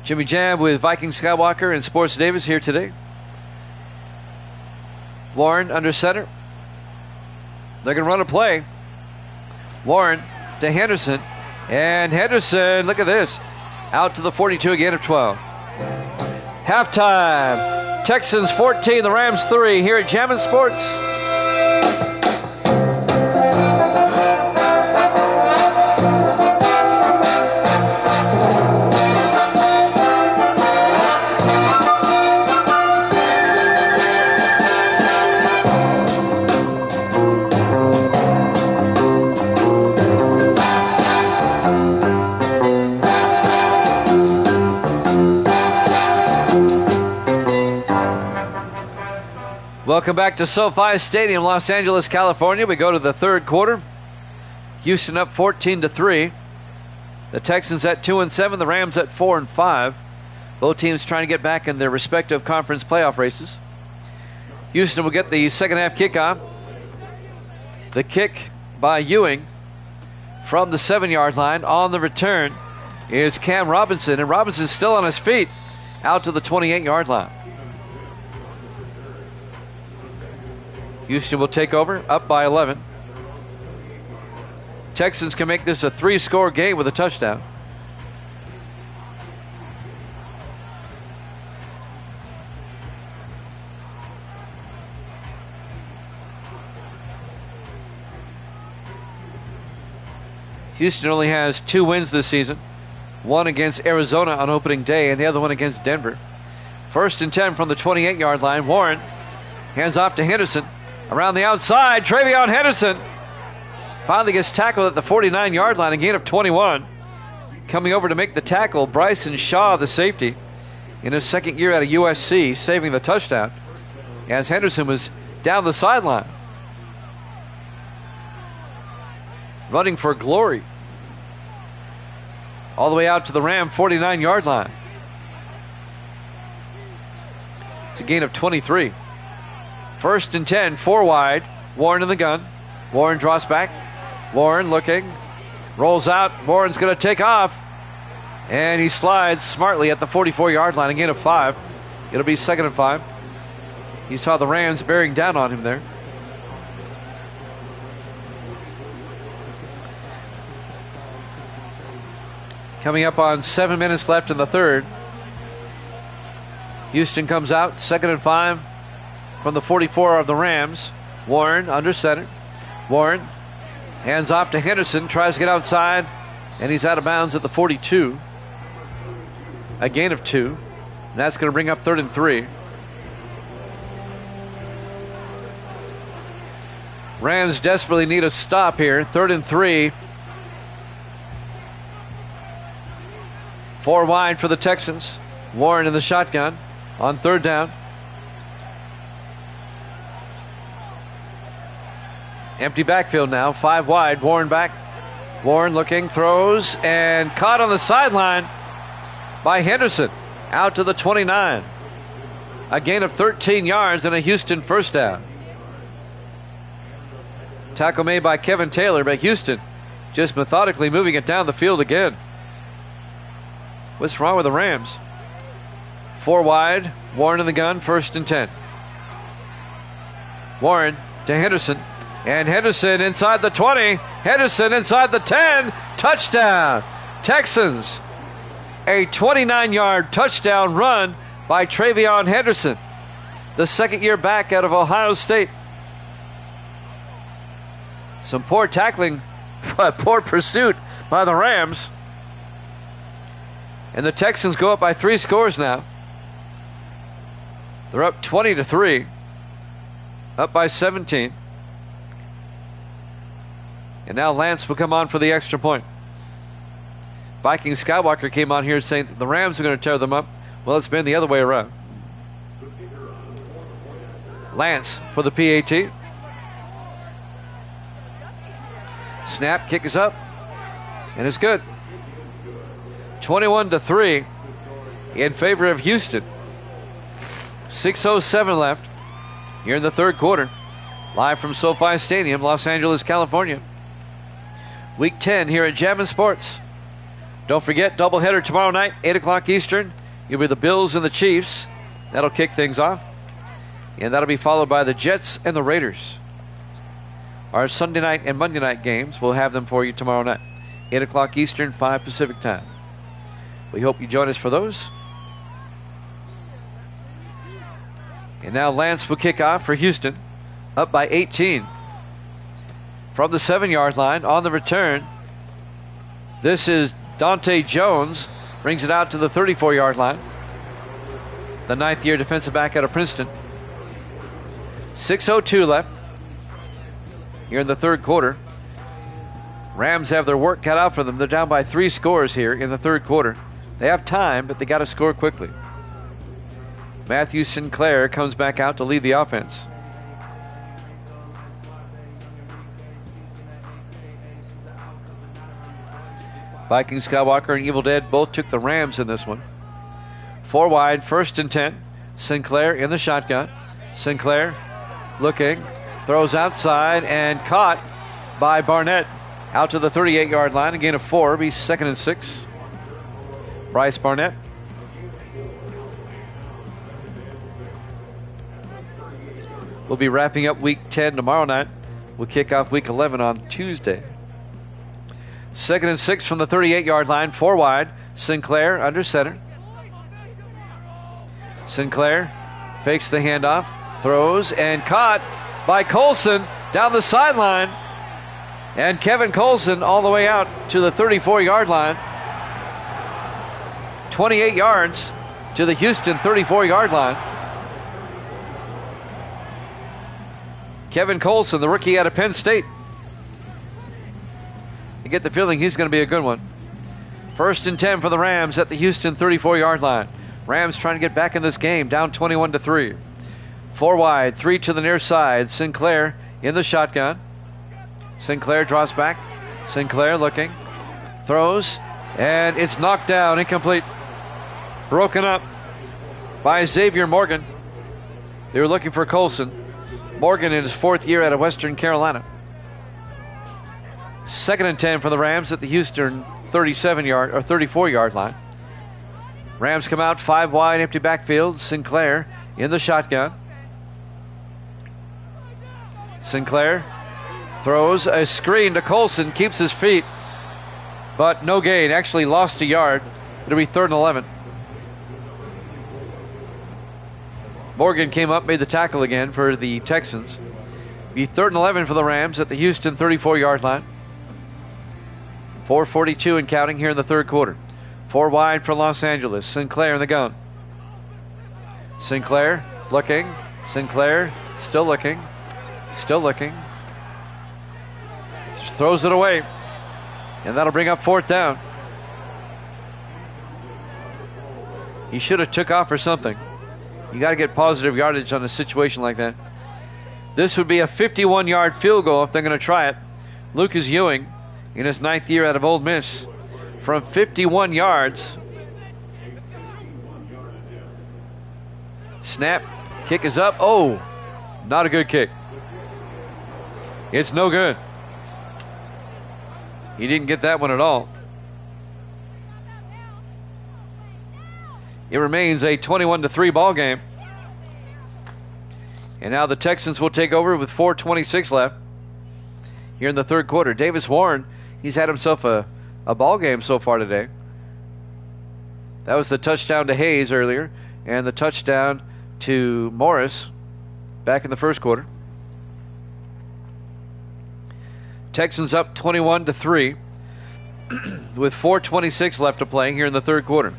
Jimmy Jam with Viking Skywalker and Sports Davis here today. Warren under center. They're going to run a play. Warren to Henderson. And Henderson, look at this. Out to the 42, a gain of 12. Halftime. Texans 14, the Rams 3 here at Jammin' Sports. Welcome back to SoFi Stadium, Los Angeles, California. We go to the third quarter. Houston up 14-3. The Texans at 2-7, the Rams at 4-5. Both teams trying to get back in their respective conference playoff races. Houston will get the second half kickoff. The kick by Ewing from the 7-yard line. On the return is Cam Robinson, and Robinson's still on his feet out to the 28-yard line. Houston will take over, up by 11. Texans can make this a 3-score game with a touchdown. Houston only has 2 wins this season. One against Arizona on opening day and the other one against Denver. 1st and 10 from the 28-yard line. Warren hands off to Henderson. Around the outside, Travion Henderson finally gets tackled at the 49-yard line, a gain of 21. Coming over to make the tackle, Bryson Shaw, the safety, in his second year at USC, saving the touchdown as Henderson was down the sideline, running for glory. All the way out to the Ram 49-yard line. It's a gain of 23. 1st and 10, 4 wide. Warren in the gun. Warren draws back. Warren looking. Rolls out. Warren's going to take off. And he slides smartly at the 44-yard line. A gain of 5. It'll be 2nd and 5. He saw the Rams bearing down on him there. Coming up on 7 minutes left in the third. Houston comes out, 2nd and 5 from the 44 of the Rams. Warren under center. Warren hands off to Henderson, tries to get outside, and he's out of bounds at the 42. A gain of 2. And that's going to bring up 3rd and 3. Rams desperately need a stop here. 3rd and 3. 4 wide for the Texans. Warren in the shotgun on 3rd down. Empty backfield now. 5 wide. Warren back. Warren looking, throws, and caught on the sideline by Henderson. Out to the 29. A gain of 13 yards and a Houston first down. Tackle made by Kevin Taylor, but Houston just methodically moving it down the field again. What's wrong with the Rams? 4 wide. Warren in the gun. 1st and 10. Warren to Henderson. And Henderson inside the 20. Henderson inside the 10. Touchdown. Texans. A 29-yard touchdown run by Travion Henderson, the second-year back out of Ohio State. Some poor tackling, poor pursuit by the Rams. And the Texans go up by 3 scores now. They're up 20-3. Up by 17. And now Lance will come on for the extra point. Viking Skywalker came on here saying that the Rams are going to tear them up. Well, it's been the other way around. Lance for the PAT. Snap, kick is up. And it's good. 21-3 in favor of Houston. 6:07 left here in the third quarter. Live from SoFi Stadium, Los Angeles, California. Week 10 here at Jammin' Sports. Don't forget, doubleheader tomorrow night, 8 o'clock Eastern. You'll be the Bills and the Chiefs. That'll kick things off. And that'll be followed by the Jets and the Raiders. Our Sunday night and Monday night games, we'll have them for you tomorrow night. 8 o'clock Eastern, 5 Pacific time. We hope you join us for those. And now Lance will kick off for Houston, up by 18. From the 7-yard line on the return, this is Dante Jones, brings it out to the 34-yard line. The 9th-year defensive back out of Princeton. 6:02 left here in the third quarter. Rams have their work cut out for them. They're down by 3 scores here in the third quarter. They have time, but they got to score quickly. Matthew Sinclair comes back out to lead the offense. Viking Skywalker and Evil Dead both took the Rams in this one. 4 wide, 1st and 10. Sinclair in the shotgun. Sinclair looking, throws outside and caught by Barnett. Out to the 38-yard line, a gain of 4, be 2nd and 6. Bryce Barnett. We'll be wrapping up week 10 tomorrow night. We'll kick off week 11 on Tuesday. 2nd and 6 from the 38-yard line, 4 wide. Sinclair under center. Sinclair fakes the handoff, throws, and caught by Colson down the sideline. And Kevin Colson all the way out to the 34-yard line. 28 yards to the Houston 34-yard line. Kevin Colson, the rookie out of Penn State. You get the feeling he's going to be a good one. 1st and 10 for the Rams at the Houston 34-yard line. Rams trying to get back in this game, down 21-3. 4 wide, 3 to the near side. Sinclair in the shotgun. Sinclair draws back. Sinclair looking, throws, and it's knocked down, incomplete. Broken up by Xavier Morgan. They were looking for Colson. Morgan in his 4th year out of Western Carolina. 2nd and 10 for the Rams at the Houston 37-yard or 34-yard line. Rams come out 5 wide, empty backfield. Sinclair in the shotgun. Sinclair throws a screen to Colson, keeps his feet, but no gain. Actually lost a yard. It'll be 3rd and 11. Morgan came up, made the tackle again for the Texans. Be 3rd and 11 for the Rams at the Houston 34-yard line. 4:42 and counting here in the third quarter. 4 wide for Los Angeles. Sinclair in the gun. Sinclair looking. Sinclair still looking. Still looking. Throws it away. And that'll bring up 4th down. He should have took off or something. You got to get positive yardage on a situation like that. This would be a 51-yard field goal if they're going to try it. Lucas Ewing in his 9th year out of Ole Miss from 51 yards. Snap. Kick is up. Oh, not a good kick. It's no good. He didn't get that one at all. It remains a 21-3 ball game. And now the Texans will take over with 4:26 left here in the third quarter. Davis Warren, he's had himself a ball game so far today. That was the touchdown to Hayes earlier and the touchdown to Morris back in the first quarter. Texans up 21-3 with 4:26 left to play here in the third quarter.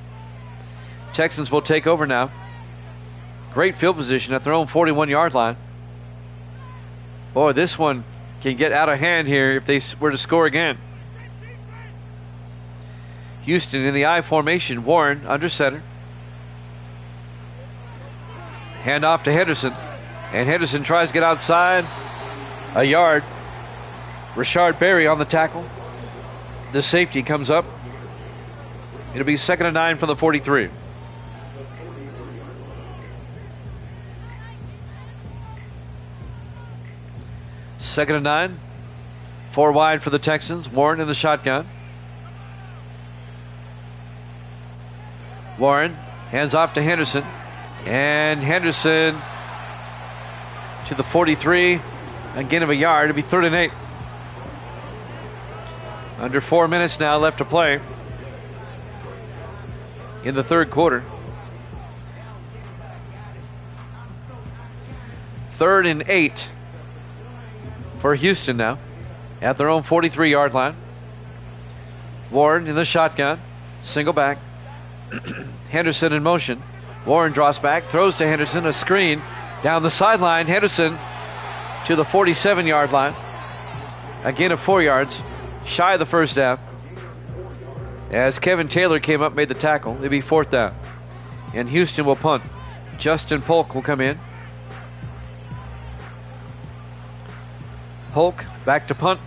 Texans will take over now. Great field position at their own 41-yard line. Boy, this one can get out of hand here if they were to score again. Houston in the I formation. Warren under center. Hand off to Henderson. And Henderson tries to get outside. A yard. Rashard Berry on the tackle. The safety comes up. It'll be 2nd and 9 from the 43. Second and 9. 4 wide for the Texans. Warren in the shotgun. Warren hands off to Henderson. And Henderson to the 43. A gain of a yard. It'll be 3rd and 8. Under 4 minutes now left to play in the third quarter. 3rd and 8 for Houston now at their own 43-yard line. Warren in the shotgun, single back. Henderson in motion. Warren draws back, throws to Henderson, a screen down the sideline. Henderson to the 47-yard line. A gain of 4 yards, shy of the first down. As Kevin Taylor came up, made the tackle. It'll be 4th down. And Houston will punt. Justin Polk will come in. Polk back to punt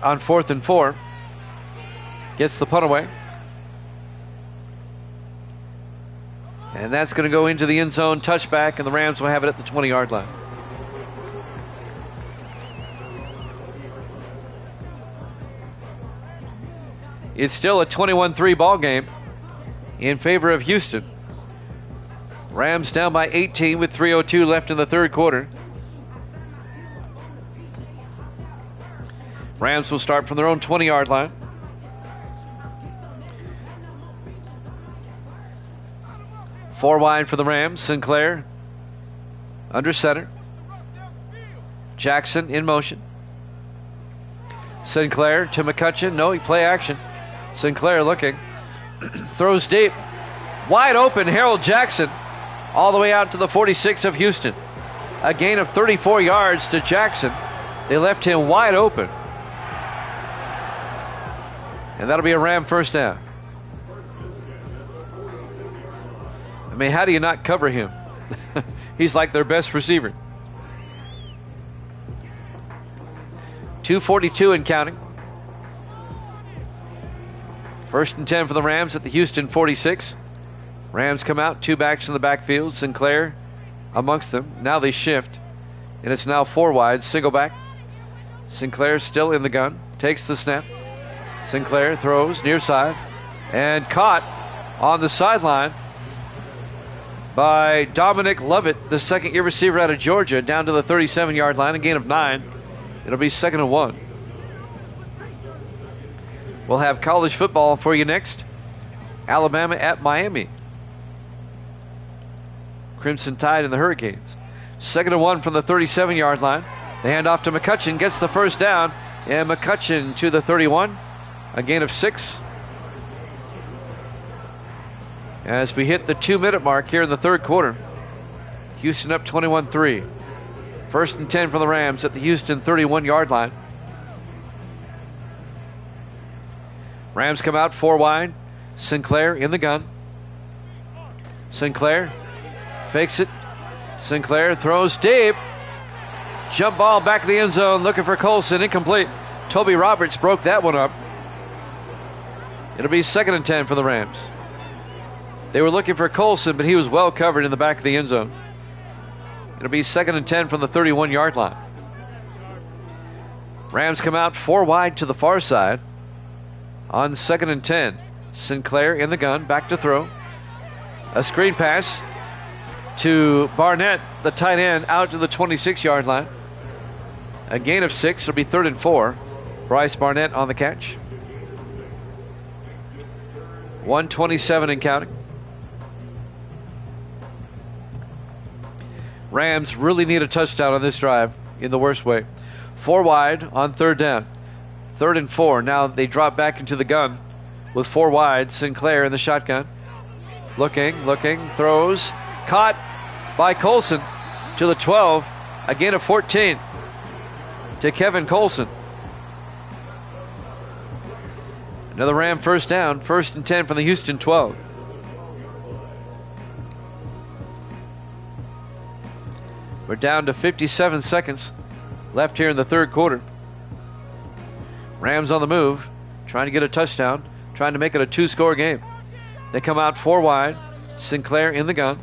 on 4th and 4. Gets the punt away. And that's going to go into the end zone, touchback, and the Rams will have it at the 20-yard line. It's still a 21-3 ball game in favor of Houston. Rams down by 18 with 3:02 left in the third quarter. Rams will start from their own 20-yard line. Four wide for the Rams. Sinclair under center. Jackson in motion. Sinclair to McCutcheon. No, he play action. Sinclair looking. Throws deep. Wide open, Harold Jackson. All the way out to the 46 of Houston. A gain of 34 yards to Jackson. They left him wide open. And that'll be a Ram first down. I mean, how do you not cover him? He's like their best receiver. 2:42 and counting. 1st and 10 for the Rams at the Houston 46. Rams come out, 2 backs in the backfield. Sinclair amongst them. Now they shift. And it's now 4 wide, single back. Sinclair still in the gun. Takes the snap. Sinclair throws near side. And caught on the sideline by Dominic Lovett, the second-year receiver out of Georgia, down to the 37-yard line, a gain of 9. It'll be 2nd and 1. We'll have college football for you next. Alabama at Miami. Crimson Tide and the Hurricanes. 2nd and 1 from the 37-yard line. The handoff to McCutcheon, gets the first down, and McCutcheon to the 31, a gain of 6. As we hit the 2-minute mark here in the third quarter. Houston up 21-3. 1st and 10 for the Rams at the Houston 31-yard line. Rams come out 4 wide. Sinclair in the gun. Sinclair fakes it. Sinclair throws deep. Jump ball back of the end zone, looking for Colson, incomplete. Toby Roberts broke that one up. It'll be 2nd and 10 for the Rams. They were looking for Colson, but he was well covered in the back of the end zone. It'll be 2nd and 10 from the 31-yard line. Rams come out 4 wide to the far side on 2nd and 10. Sinclair in the gun, back to throw. A screen pass to Barnett, the tight end, out to the 26-yard line. A gain of 6. It'll be 3rd and 4. Bryce Barnett on the catch. 1:27 and counting. Rams really need a touchdown on this drive in the worst way. 4 wide on 3rd down. 3rd and 4. Now they drop back into the gun with 4 wide. Sinclair in the shotgun. Looking, throws. Caught by Colson to the 12. A gain of 14 to Kevin Colson. Another Ram first down. 1st and 10 from the Houston 12. We're down to 57 seconds left here in the third quarter. Rams on the move, trying to get a touchdown, trying to make it a 2-score game. They come out 4 wide. Sinclair in the gun.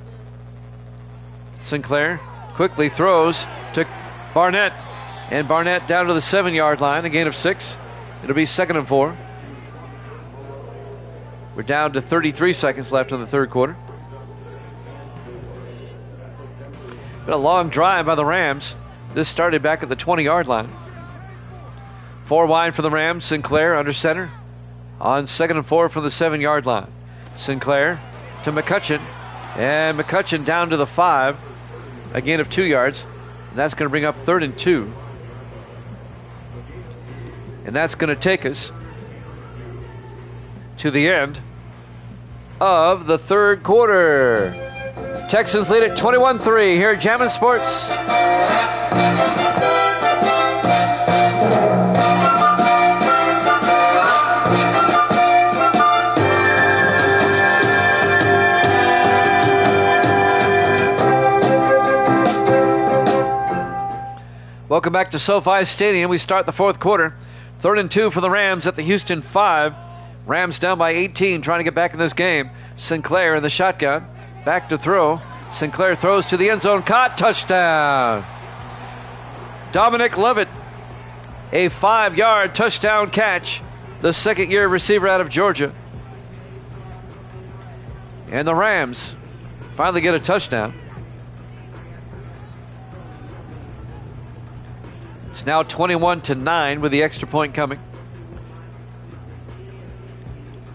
Sinclair quickly throws to Barnett. And Barnett down to the 7-yard line, a gain of 6. It'll be 2nd and 4. We're down to 33 seconds left in the third quarter. Been a long drive by the Rams. This started back at the 20-yard line. 4 wide for the Rams. Sinclair under center. On 2nd and 4 from the 7-yard line. Sinclair to McCutcheon. And McCutcheon down to the 5. A gain of 2 yards. And that's going to bring up 3rd and 2. And that's going to take us to the end of the 3rd quarter. Texans lead at 21-3 here at Jammin' Sports. Welcome back to SoFi Stadium. We start the 4th quarter. 3rd and 2 for the Rams at the Houston 5. Rams down by 18, trying to get back in this game. Sinclair in the shotgun. Back to throw. Sinclair throws to the end zone. Caught. Touchdown. Dominic Lovett. A 5-yard touchdown catch. The 2nd-year receiver out of Georgia. And the Rams finally get a touchdown. It's now 21-9 with the extra point coming.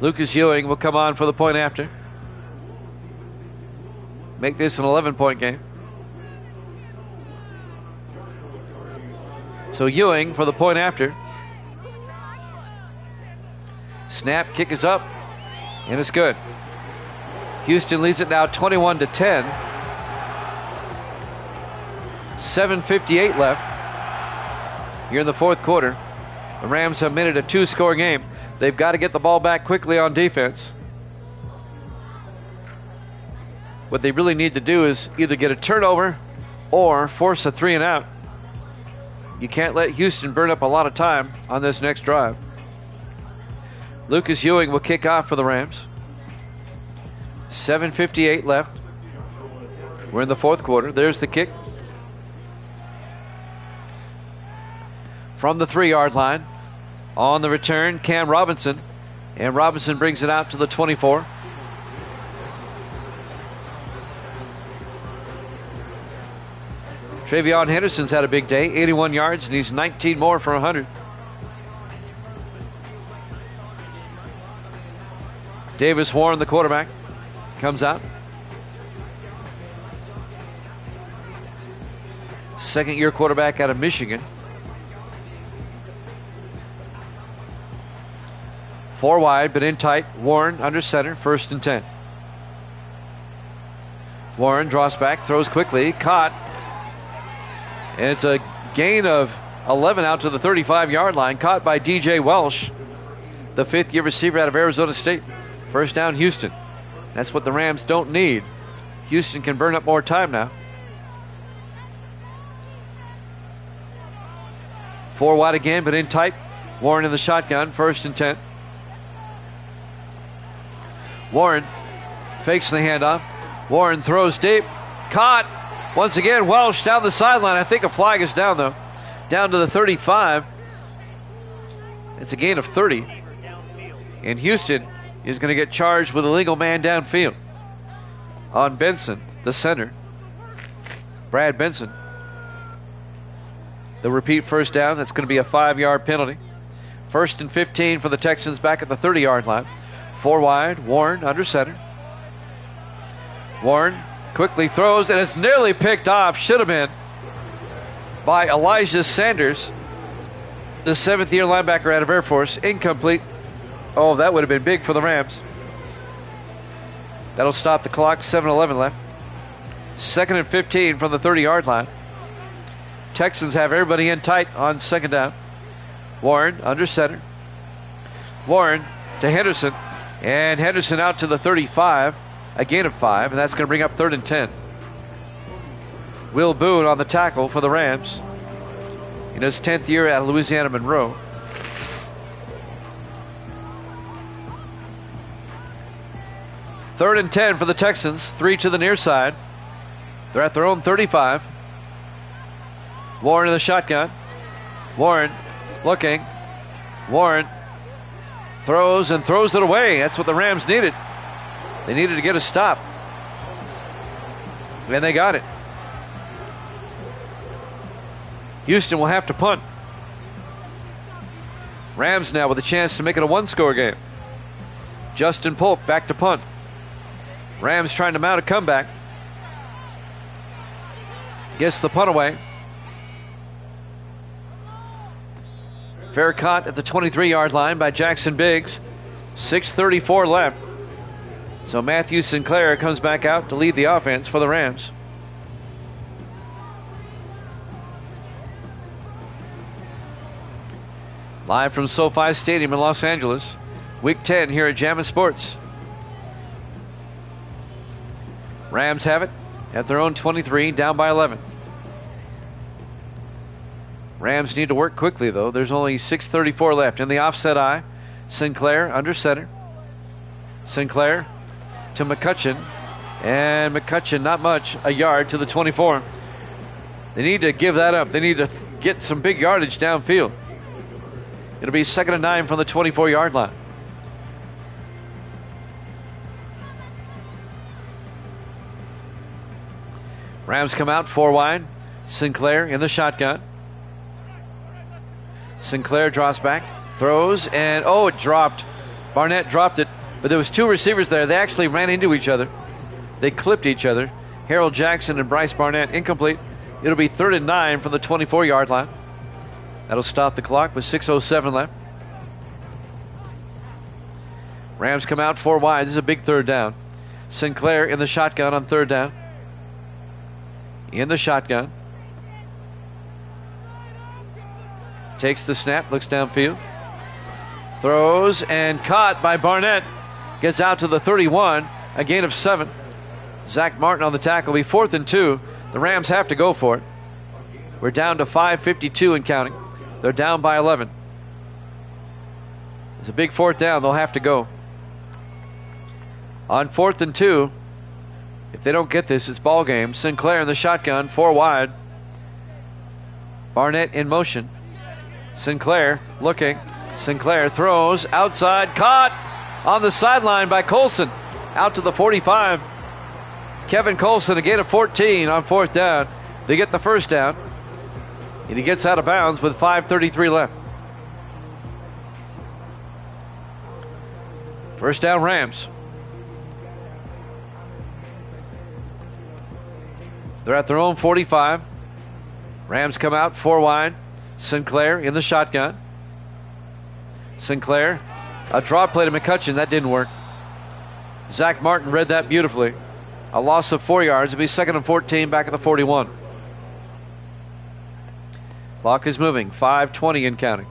Lucas Ewing will come on for the point after. Make this an 11-point game. So Ewing for the point after. Snap, kick is up, and it's good. Houston leads it now 21-10. 7:58 left here in the 4th quarter. The Rams have made it a 2-score game. They've got to get the ball back quickly on defense. What they really need to do is either get a turnover or force a 3-and-out. You can't let Houston burn up a lot of time on this next drive. Lucas Ewing will kick off for the Rams. 7:58 left. We're in the 4th quarter. There's the kick. From the 3-yard line. On the return, Cam Robinson. And Robinson brings it out to the 24. Travion Henderson's had a big day. 81 yards, and he's 19 more for 100. Davis Warren, the quarterback, comes out. 2nd-year quarterback out of Michigan. 4 wide, but in tight. Warren under center, 1st and 10. Warren draws back, throws quickly, caught. And it's a gain of 11 out to the 35-yard line, caught by DJ Welsh, the 5th-year receiver out of Arizona State. 1st down, Houston. That's what the Rams don't need. Houston can burn up more time now. 4 wide again, but in tight. Warren in the shotgun, 1st and 10. Warren fakes the handoff. Warren throws deep. Caught. Once again, Welsh down the sideline. I think a flag is down, though. Down to the 35. It's a gain of 30. And Houston is going to get charged with illegal man downfield on Benson, the center. Brad Benson. The repeat 1st down. That's going to be a 5-yard penalty. 1st and 15 for the Texans back at the 30-yard line. 4 wide, Warren under center. Warren quickly throws, and it's nearly picked off. Should have been by Elijah Sanders, the 7th-year linebacker out of Air Force. Incomplete. Oh, that would have been big for the Rams. That'll stop the clock. 7:11 left. 2nd and 15 from the 30-yard line. Texans have everybody in tight on 2nd down. Warren under center. Warren to Henderson. And Henderson out to the 35, a gain of 5, and that's going to bring up 3rd and 10. Will Boone on the tackle for the Rams in his 10th year at Louisiana Monroe. Third and 10 for the Texans, 3 to the near side. They're at their own 35. Warren in the shotgun. Warren looking. Warren throws and throws it away. That's what the Rams needed. They needed to get a stop. And they got it. Houston will have to punt. Rams now with a chance to make it a one-score game. Justin Polk back to punt. Rams trying to mount a comeback. Gets the punt away. Fair caught at the 23-yard line by Jackson Biggs. 6:34 left. So Matthew Sinclair comes back out to lead the offense for the Rams. Live from SoFi Stadium in Los Angeles. Week 10 here at Jammin' Sports. Rams have it at their own 23, down by 11. Rams need to work quickly, though. There's only 6:34 left. In the offset eye, Sinclair under center. Sinclair to McCutcheon. And McCutcheon, not much, a yard to the 24. They need to give that up. They need to get some big yardage downfield. It'll be 2nd and 9 from the 24-yard line. Rams come out 4 wide. Sinclair in the shotgun. Sinclair draws back, throws, and it dropped. Barnett dropped it, but there was 2 receivers there. They actually ran into each other. They clipped each other. Harold Jackson and Bryce Barnett, incomplete. It'll be 3rd and 9 from the 24-yard line. That'll stop the clock with 6:07 left. Rams come out 4 wide. This is a big 3rd down. Sinclair in the shotgun on 3rd down. In the shotgun. Takes the snap, looks downfield. Throws and caught by Barnett. Gets out to the 31, a gain of 7. Zach Martin on the tackle. Will be 4th and 2. The Rams have to go for it. We're down to 5:52 and counting. They're down by 11. It's a big 4th down. They'll have to go. On 4th and 2, if they don't get this, it's ball game. Sinclair in the shotgun, 4 wide. Barnett in motion. Sinclair looking. Sinclair throws outside, caught on the sideline by Colson. Out to the 45. Kevin Colson, a gain of 14 on 4th down. They get the 1st down. And he gets out of bounds with 5:33 left. 1st down Rams. They're at their own 45. Rams come out 4 wide. Sinclair in the shotgun. Sinclair, a draw play to McCutcheon. That didn't work. Zach Martin read that beautifully. A loss of 4 yards. It'll be 2nd and 14 back at the 41. Clock is moving. 5:20 and counting.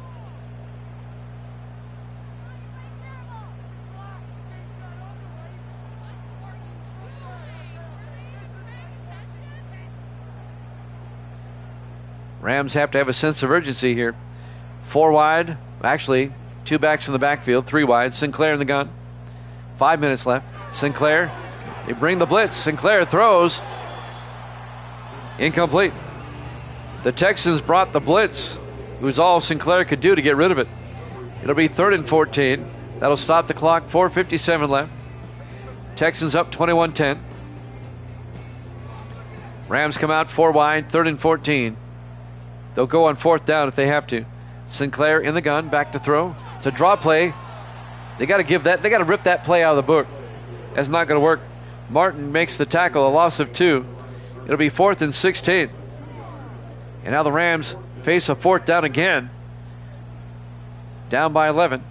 Rams have to have a sense of urgency here. 4 wide. Actually, 2 backs in the backfield. 3 wide. Sinclair in the gun. 5 minutes left. Sinclair. They bring the blitz. Sinclair throws. Incomplete. The Texans brought the blitz. It was all Sinclair could do to get rid of it. It'll be 3rd and 14. That'll stop the clock. 4:57 left. Texans up 21-10. Rams come out 4 wide. 3rd and 14. They'll go on 4th down if they have to. Sinclair in the gun, back to throw. It's a draw play. They got to give that. They got to rip that play out of the book. That's not going to work. Martin makes the tackle, a loss of 2. It'll be 4th and 16. And now the Rams face a 4th down again. Down by 11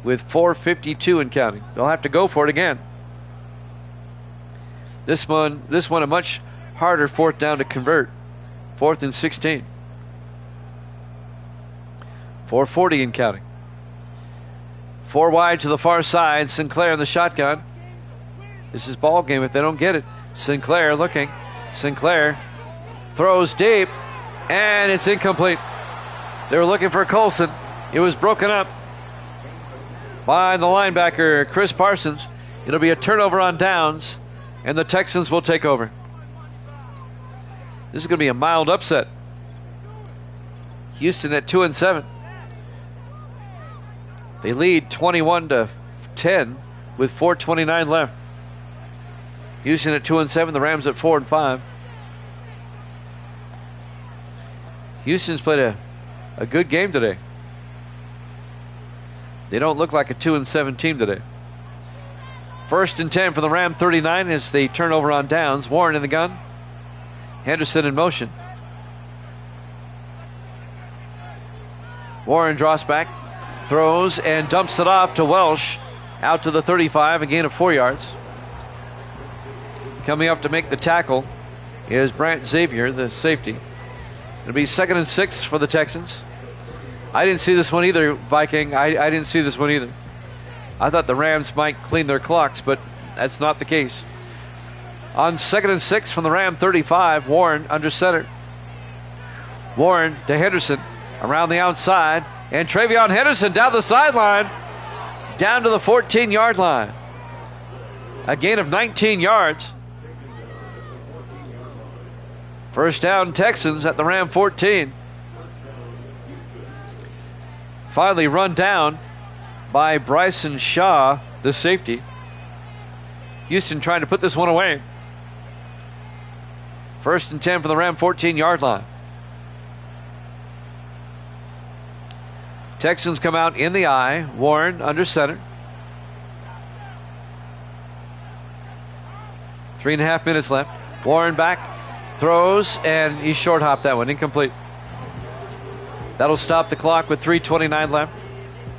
with 4:52 and counting. They'll have to go for it again. This one a much harder 4th down to convert. 4th and 16. 4:40 and counting. 4 wide to the far side. Sinclair in the shotgun. This is ball game if they don't get it. Sinclair looking. Sinclair throws deep, and it's incomplete. They were looking for Colson. It was broken up by the linebacker, Chris Parsons. It'll be a turnover on downs, and the Texans will take over. This is going to be a mild upset. Houston at 2-7. They lead 21-10 with 4:29 left. Houston at 2-7. The Rams at 4-5. Houston's played a good game today. They don't look like a 2-7 team today. 1st and 10 for the Ram 39 as they turn over on downs. Warren in the gun. Henderson in motion. Warren draws back, throws, and dumps it off to Welsh. Out to the 35, a gain of 4 yards. Coming up to make the tackle is Brant Xavier, the safety. It'll be 2nd and 6 for the Texans. I didn't see this one either, Viking. I didn't see this one either. I thought the Rams might clean their clocks, but that's not the case. On 2nd and 6 from the Ram 35, Warren under center. Warren to Henderson around the outside, and Travion Henderson down the sideline, down to the 14-yard line. A gain of 19 yards. First down, Texans at the Ram 14. Finally run down by Bryson Shaw, the safety. Houston trying to put this one away. 1st and 10 from the Ram 14-yard line. Texans come out in the eye. Warren under center. 3.5 minutes left. Warren back, throws, and he short hopped that one. Incomplete. That'll stop the clock with 3:29 left.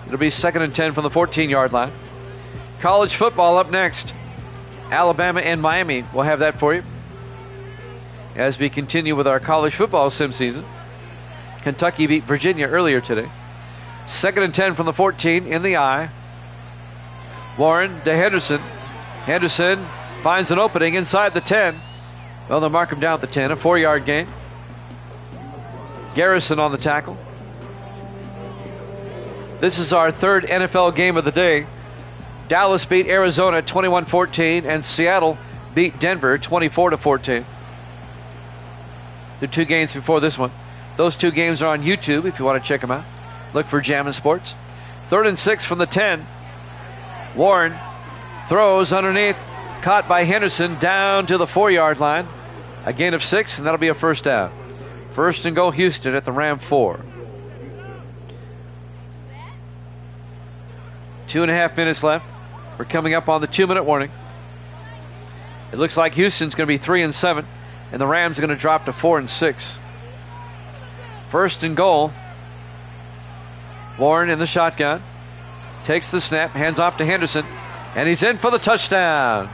It'll be 2nd and 10 from the 14-yard line. College football up next. Alabama and Miami. We'll have that for you as we continue with our college football sim season. Kentucky beat Virginia earlier today. 2nd and 10 from the 14 in the eye. Warren to Henderson. Henderson finds an opening inside the 10. Well, they'll mark him down at the 10. A 4-yard gain. Garrison on the tackle. This is our 3rd NFL game of the day. Dallas beat Arizona 21-14, and Seattle beat Denver 24-14. The 2 games before this one. Those 2 games are on YouTube if you want to check them out. Look for Jammin' Sports. 3rd and 6 from the 10. Warren throws underneath. Caught by Henderson down to the 4-yard line. A gain of 6, and that'll be a first down. 1st and goal, Houston at the Ram 4. 2.5 minutes left. We're coming up on the 2-minute warning. It looks like Houston's going to be 3 and 7, and the Rams are going to drop to 4 and 6. 1st and goal. Warren in the shotgun. Takes the snap, hands off to Henderson, and he's in for the touchdown.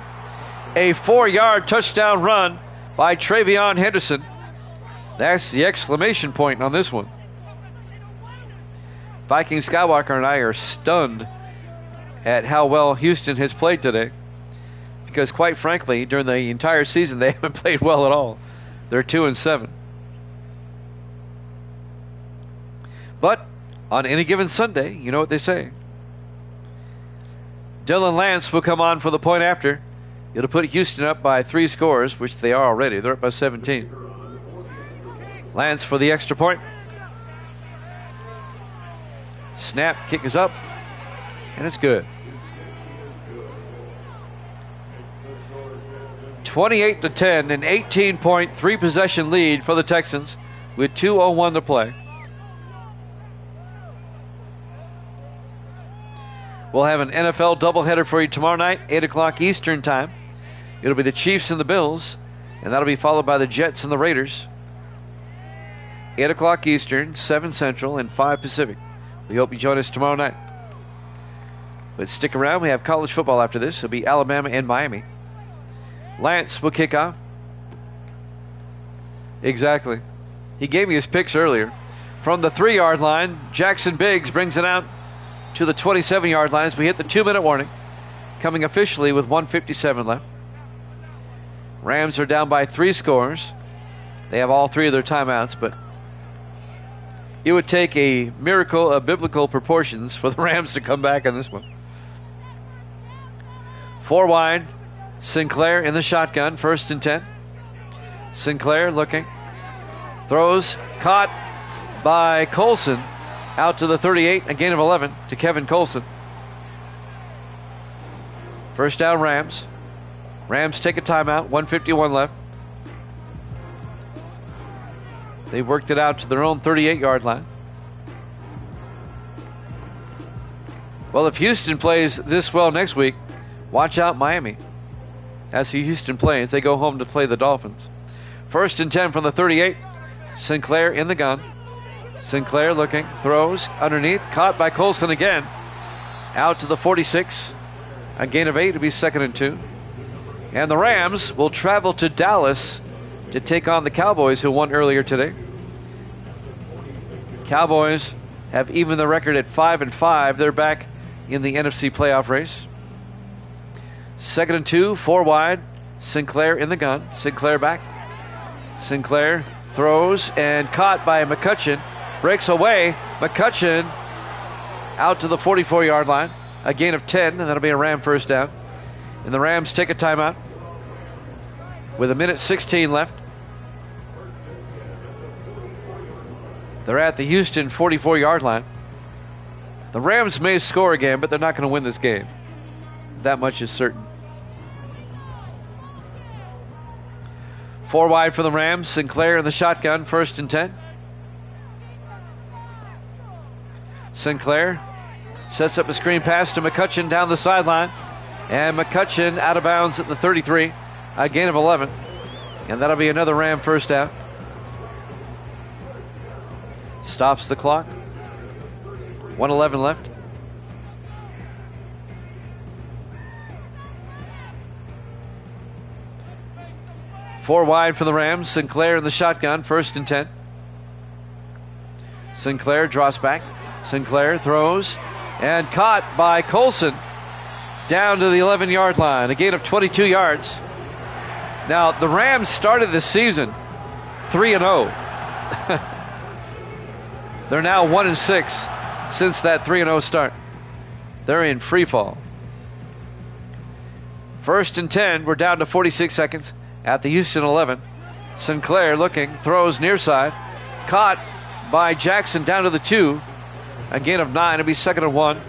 A 4-yard touchdown run by Travion Henderson. That's the exclamation point on this one. Viking Skywalker and I are stunned at how well Houston has played today, because quite frankly, during the entire season, they haven't played well at all. They're 2 and 7. But on any given Sunday, you know what they say. Dylan Lance will come on for the point after. It'll put Houston up by 3 scores, which they are already. They're up by 17. Lance for the extra point. Snap, kick is up, and it's good. 28-10, an 18-point, 3-possession lead for the Texans with 2:01 to play. We'll have an NFL doubleheader for you tomorrow night, 8 o'clock Eastern time. It'll be the Chiefs and the Bills, and that'll be followed by the Jets and the Raiders. 8 o'clock Eastern, 7 Central, and 5 Pacific. We hope you join us tomorrow night. But stick around. We have college football after this. It'll be Alabama and Miami. Lance will kick off. Exactly. He gave me his picks earlier. From the 3-yard line, Jackson Biggs brings it out to the 27-yard line as we hit the 2-minute warning, coming officially with 1:57 left. Rams are down by 3 scores. They have all 3 of their timeouts, but it would take a miracle of biblical proportions for the Rams to come back on this one. 4 wide. Sinclair in the shotgun, 1st and 10. Sinclair looking. Throws, caught by Colson. Out to the 38, a gain of 11 to Kevin Colson. First down, Rams. Rams take a timeout, 1:51 left. They worked it out to their own 38-yard line. Well, if Houston plays this well next week, watch out Miami. As Houston plays, they go home to play the Dolphins. 1st and 10 from the 38. Sinclair in the gun. Sinclair looking, throws underneath, caught by Colson again. Out to the 46. A gain of 8 to be 2nd and 2. And the Rams will travel to Dallas to take on the Cowboys, who won earlier today. Cowboys have evened the record at 5-5. They're back in the NFC playoff race. 2nd and 2, 4 wide. Sinclair in the gun. Sinclair back. Sinclair throws and caught by McCutcheon. Breaks away. McCutcheon out to the 44-yard line. A gain of 10, and that'll be a Ram first down. And the Rams take a timeout with 1:16 left. They're at the Houston 44-yard line. The Rams may score again, but they're not going to win this game. That much is certain. 4 wide for the Rams. Sinclair in the shotgun, 1st and 10. Sinclair sets up a screen pass to McCutcheon down the sideline. And McCutcheon out of bounds at the 33. A gain of 11. And that'll be another Ram first down. Stops the clock. 1:11 left. Four wide for the Rams. Sinclair in the shotgun, 1st and 10. Sinclair drops back. Sinclair throws and caught by Colson down to the 11-yard line. A gain of 22 yards. Now, the Rams started this season 3-0. They're now 1-6 since that 3-0 start. They're in free fall. 1st and 10. We're down to 46 seconds at the Houston 11. Sinclair looking, throws near side. Caught by Jackson down to the 2. A gain of 9. It'll be 2nd and 1.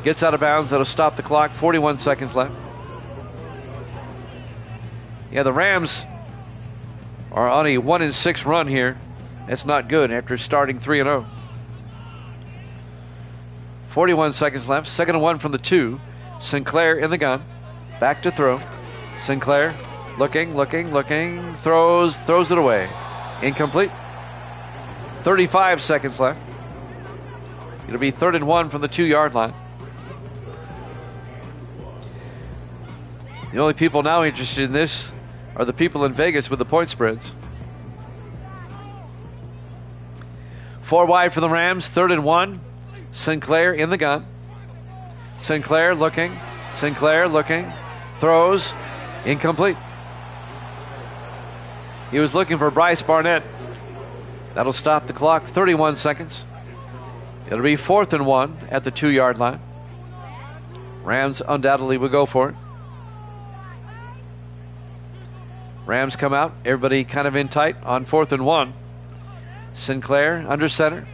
Gets out of bounds. That'll stop the clock. 41 seconds left. Yeah, the Rams are on a 1-6 run here. That's not good after starting 3-0. 41 seconds left. 2nd and 1 from the 2. Sinclair in the gun. Back to throw. Sinclair looking. Throws it away. Incomplete. 35 seconds left. It'll be 3rd and 1 from the 2-yard line. The only people now interested in this are the people in Vegas with the point spreads. 4 wide for the Rams, 3rd and 1. Sinclair in the gun. Sinclair looking. Throws. Incomplete. He was looking for Bryce Barnett. That'll stop the clock. 31 seconds. It'll be 4th and 1 at the 2-yard line. Rams undoubtedly will go for it. Rams come out. Everybody kind of in tight on 4th and 1. Sinclair under center.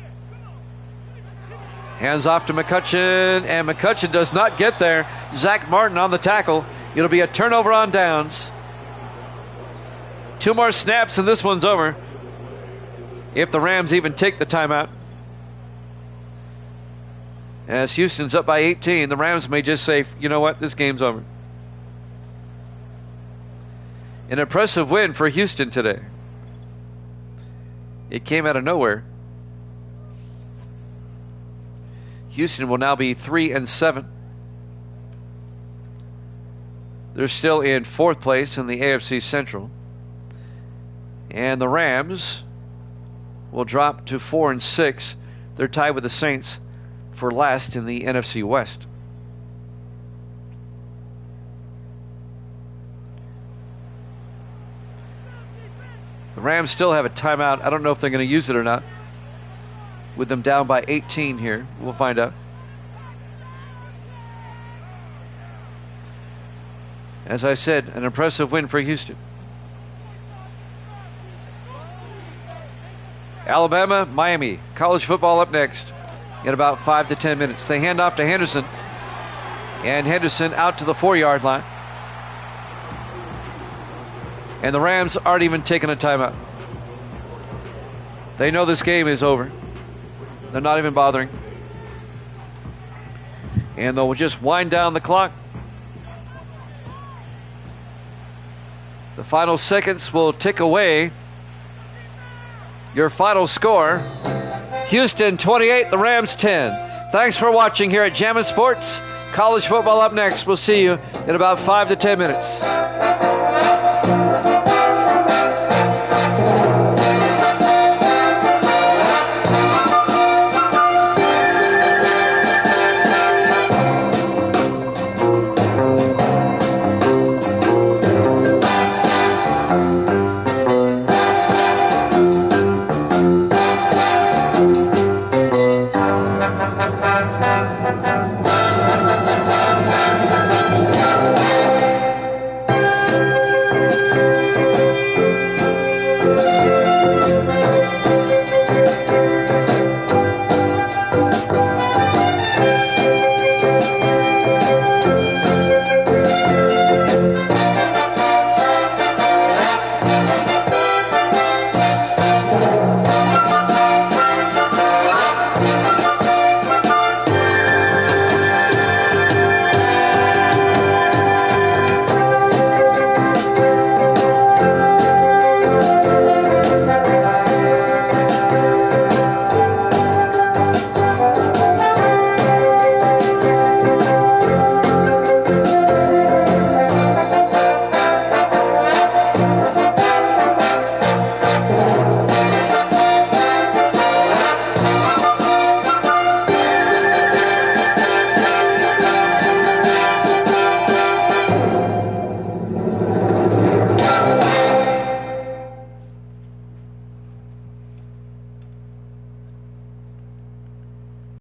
Hands off to McCutcheon, and McCutcheon does not get there. Zach Martin on the tackle. It'll be a turnover on downs. 2 more snaps and this one's over. If the Rams even take the timeout. As Houston's up by 18, the Rams may just say, you know what, this game's over. An impressive win for Houston today. It came out of nowhere. Houston will now be 3-7. They're still in 4th place in the AFC Central. And the Rams will drop to 4-6. They're tied with the Saints for last in the NFC West. The Rams still have a timeout. I don't know if they're going to use it or not. With them down by 18 here. We'll find out. As I said, an impressive win for Houston. Alabama, Miami. College football up next in about 5 to 10 minutes. They hand off to Henderson. And Henderson out to the 4-yard line. And the Rams aren't even taking a timeout. They know this game is over. They're not even bothering. And they'll just wind down the clock. The final seconds will tick away. Your final score, Houston 28, the Rams 10. Thanks for watching here at Jammin' Sports. College football up next. We'll see you in about 5 to 10 minutes.